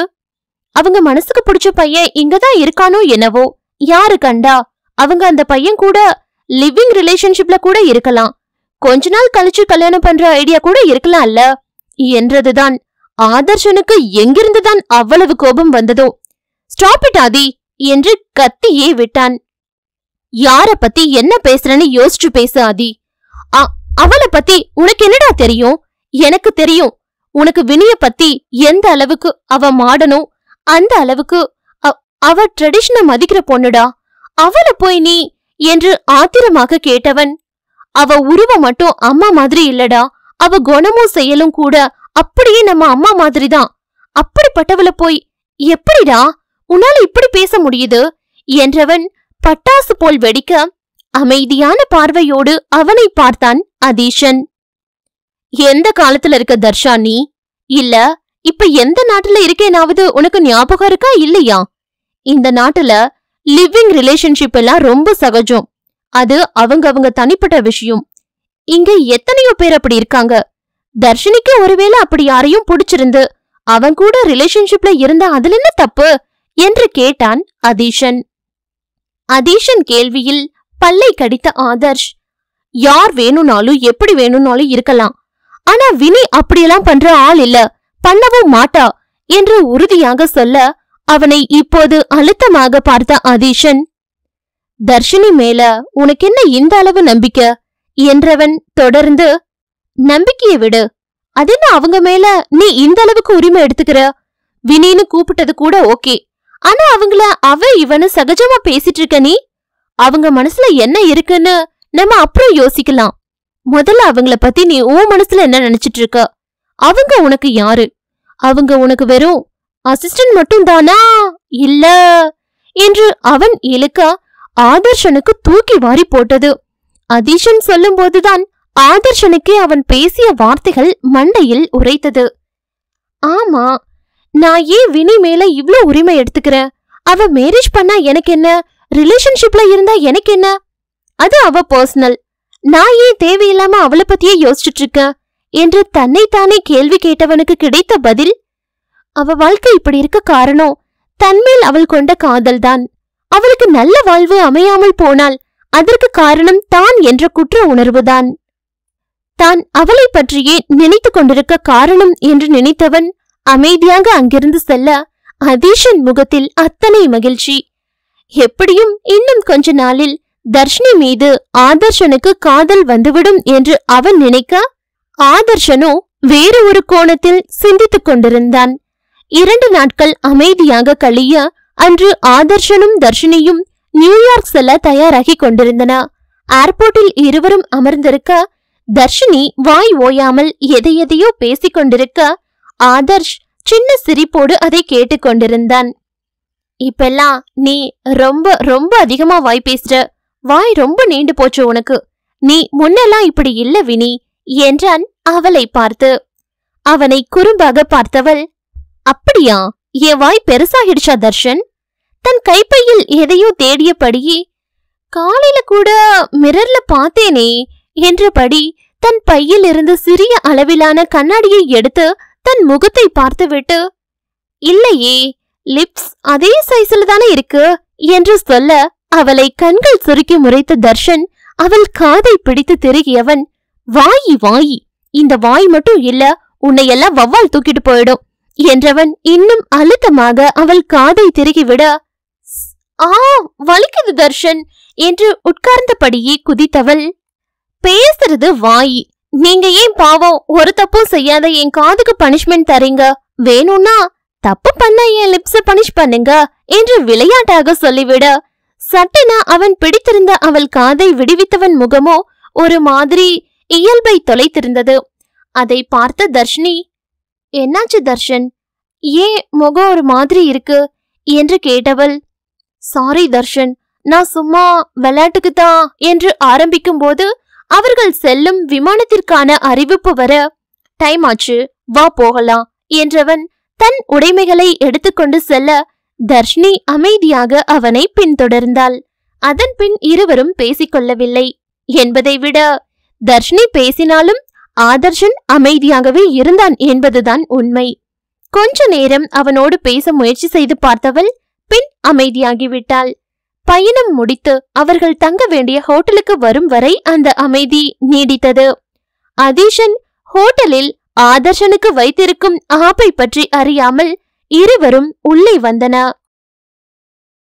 [SPEAKER 1] அவங்க மனசுக்கு பிடிச்ச பையன் இங்கதான் இருக்கானோ என்னவோ, யாரு கண்டா? அவங்க அந்த பையன் கூட லிவிங் ரிலேஷன்ஷிப்ல கூட இருக்கலாம், கொஞ்ச நாள் கழிச்சு கல்யாணம் பண்ற ஐடியா கூட இருக்கலாம்ல என்றதுதான் ஆதர்ஷனுக்கு எங்கிருந்துதான் அவ்வளவு கோபம் வந்ததோ. ஸ்டாப் இட் ஆதி என்று கத்தியே விட்டான். யார பத்தி என்ன பேசுறன்னு யோசிச்சு பேசு ஆதி. அவளை பத்தி உனக்கு என்னடா தெரியும்? எனக்கு தெரியும். உனக்கு வினிய பத்தி எந்த அளவுக்கு அவ மாடணும், அந்த அளவுக்கு அவ ட்ரெடிஷனை மதிக்கிற பொண்ணுடா. அவளை போய் நீ என்று ஆத்திரமாக கேட்டவன், அவ உருவம் மட்டும் அம்மா மாதிரி இல்லடா, அவ குணமும் செயலும் கூட அப்படியே நம்ம அம்மா மாதிரிதான். அப்படிப்பட்டவளை போய் எப்படிடா உன்னால இப்படி பேச முடியுது என்றவன் பட்டாசு போல் வெடிக்க அமைதியான பார்வையோடு அவனை பார்த்தான் அதீஷன். எந்த காலத்துல இருக்க தர்ஷா நீ? இல்ல இப்ப எந்த நாட்டுல இருக்கேனாவது உனக்கு ஞாபகம் இருக்கா இல்லையா? இந்த நாட்டுல லிவிங் ரிலேஷன்ஷிப் எல்லாம் ரொம்ப சகஜம். அது அவங்க தனிப்பட்ட விஷயம். இங்க எத்தனையோ பேர் அப்படி இருக்காங்க. தர்ஷினிக்கு ஒருவேளை அப்படி யாரையும் பிடிச்சிருந்து அவன் கூட ரிலேஷன்ஷிப்ல இருந்தா அதுல என்ன தப்பு என்று கேட்டான் அதீஷன். அதீஷன் கேள்வியில் பல்லை கடித்த ஆதர்ஷ், யார் வேணும்னாலும் எப்படி வேணும்னாலும் இருக்கலாம், ஆனா வினி அப்படியெல்லாம் பண்ற ஆள் இல்ல, பண்ணவும் மாட்டா என்று உறுதியாக சொல்ல அவனை இப்போது அழுத்தமாக பார்த்த அதீஷன், தர்ஷினி மேல உனக்கு என்ன இந்த அளவு நம்பிக்கை என்றவன் தொடர்ந்து, நம்பிக்கையை விடு. அது என்ன அவங்க மேல நீ இந்த அளவுக்கு உரிமை எடுத்துக்கிற? வினின்னு கூப்பிட்டது கூட ஓகே. ஆனா அவங்கள அவ இவனு சகஜமா பேசிட்டு இருக்க நீ. அவங்க மனசுல என்ன இருக்குன்னு நம்ம அப்புறம் யோசிக்கலாம். முதல்ல அவங்கள பத்தி நீ உன் மனசுல என்ன நினைச்சிட்டு இருக்க? அவங்க உனக்கு யாரு? அவங்க உனக்கு வெறும் அசிஸ்டன்ட் மட்டும் தானா இல்ல என்று அவன் இழுக்க ஆதர்ஷனுக்கு தூக்கி வாரி போட்டது. அதீஷன் சொல்லும் போதுதான் ஆதர்ஷனுக்கே அவன் பேசிய வார்த்தைகள் மண்டையில் உரைத்தது. ஆமா, நான் ஏன் வினி மேல இவ்ளோ உரிமை எடுத்துக்கிறேன்? அவ மேரேஜ் பண்ணா எனக்கு என்ன, ரிலேஷன்ஷிப்ல இருந்தா எனக்கு என்ன? அது அவ பர்சனல். நான் ஏன் தேவையில்லாம அவளை பத்தியே யோசிச்சுட்டு இருக்கேன் என்று தன்னைத்தானே கேள்வி கேட்டவனுக்கு கிடைத்த பதில், அவ வாழ்க்கை இப்படி இருக்க காரணம் தன்மேல் அவள் கொண்ட காதல்தான். அவளுக்கு நல்ல வாழ்வு அமையாமல் போனால் அதற்கு காரணம் தான் என்ற குற்ற உணர்வுதான். தான் அவளை பற்றியே நினைத்து கொண்டிருக்க காரணம் என்று நினைத்தவன் அமைதியாக அங்கிருந்து செல்ல அதீஷன் முகத்தில் அத்தனை மகிழ்ச்சி. எப்படியும் இன்னும் கொஞ்ச நாளில் தர்ஷினி மீது ஆதர்ஷனுக்கு காதல் வந்துவிடும் என்று அவன் நினைக்க, ஆதர்ஷனோ வேறு ஒரு கோணத்தில் சிந்தித்துக் கொண்டிருந்தான். 2 நாட்கள் அமைதியாக கழிய அன்று ஆதர்ஷனும் தர்ஷினியும் நியூயார்க் செல்ல தயாராகி கொண்டிருந்தன. ஏர்போர்ட்டில் இருவரும் அமர்ந்திருக்க தர்ஷினி வாய் ஓயாமல் எதையெதையோ பேசிக் கொண்டிருக்க ஆதர்ஷ் சின்ன சிரிப்போடு அதை கேட்டுக்கொண்டிருந்தான். இப்பெல்லாம் நீ ரொம்ப ரொம்ப அதிகமா வாய் பேசுற. வாய் ரொம்ப நீண்டு போச்சு உனக்கு. நீ முன்னெல்லாம் இப்படி இல்ல வினி என்றான் அவளை பார்த்து. அவனை குறும்பாக பார்த்தவள், அப்படியா, என் வாய் பெருசாகிடுச்சா தர்ஷன்? தன் கைப்பையில் எதையோ தேடியபடியே, காலையில கூட மிரர்ல பார்த்தேனே என்றபடி தன் பையில் இருந்து சிறிய அளவிலான கண்ணாடியை எடுத்து தன் முகத்தை பார்த்துவிட்டு, இல்லையே, லிப்ஸ் அதே சைஸ்ல தானே இருக்கு என்று சொல்ல அவளை கண்கள் சுருக்கி முறைத்த தர்ஷன் அவள் காதை பிடித்து திருகியவன், வாயி வாயி, இந்த வாய் மட்டும் இல்ல, உன்னை எல்லாம் வவ்வால் தூக்கிட்டு போயிடும் என்றவன் இன்னும் அழுத்தமாக அவள் காதை திருகிவிட, ஆ வலிக்குது தர்ஷன் என்று உட்கார்ந்தபடியே குதித்தவள், பேசுறது வாயி, நீங்க ஏன் பாவம் ஒரு தப்பும் செய்யாத என் காதுக்கு பனிஷ்மெண்ட் தரீங்க? வேணும்னா தப்பு பண்ண என் லிப்ஸ பனிஷ் பண்ணுங்க என்று விளையாட்டாக சொல்லிவிட, சட்டென அவன் பிடித்திருந்த அவள் காதை விடுவித்தவன் முகமோ ஒரு மாதிரி இயல்பை தொலைத்திருந்தது. அதை பார்த்த தர்ஷினி, என்னாச்சு தர்ஷன், ஏன் முகம் ஒரு மாதிரி இருக்கு என்று கேட்டவள், சாரி தர்ஷன், நான் சும்மா விளையாட்டுக்குதான் என்று ஆரம்பிக்கும் போது அவர்கள் செல்லும் விமானத்திற்கான அறிவிப்பு வர, டைம் ஆச்சு, வா போகலாம் என்றவன் தன் உடைமைகளை எடுத்துக்கொண்டு செல்ல தர்ஷினி அமைதியாக அவனை பின்தொடர்ந்தாள். அதன் பின் இருவரும் பேசிக்கொள்ளவில்லை என்பதை விட தர்ஷினி பேசினாலும் ஆதர்ஷன் அமைதியாகவே இருந்தான் என்பதுதான் உண்மை. கொஞ்ச நேரம் அவனோடு பேச முயற்சி செய்து பார்த்தவள் பின் அமைதியாகிவிட்டாள். பயணம் முடித்து அவர்கள் தங்க வேண்டிய ஹோட்டலுக்கு வரும் வரை அந்த அமைதி நீடித்தது. அதீஷன் ஹோட்டலில் ஆதர்ஷனுக்கு வைத்திருக்கும் ஆப்பை பற்றி அறியாமல் இருவரும் உள்ளே வந்தனர்.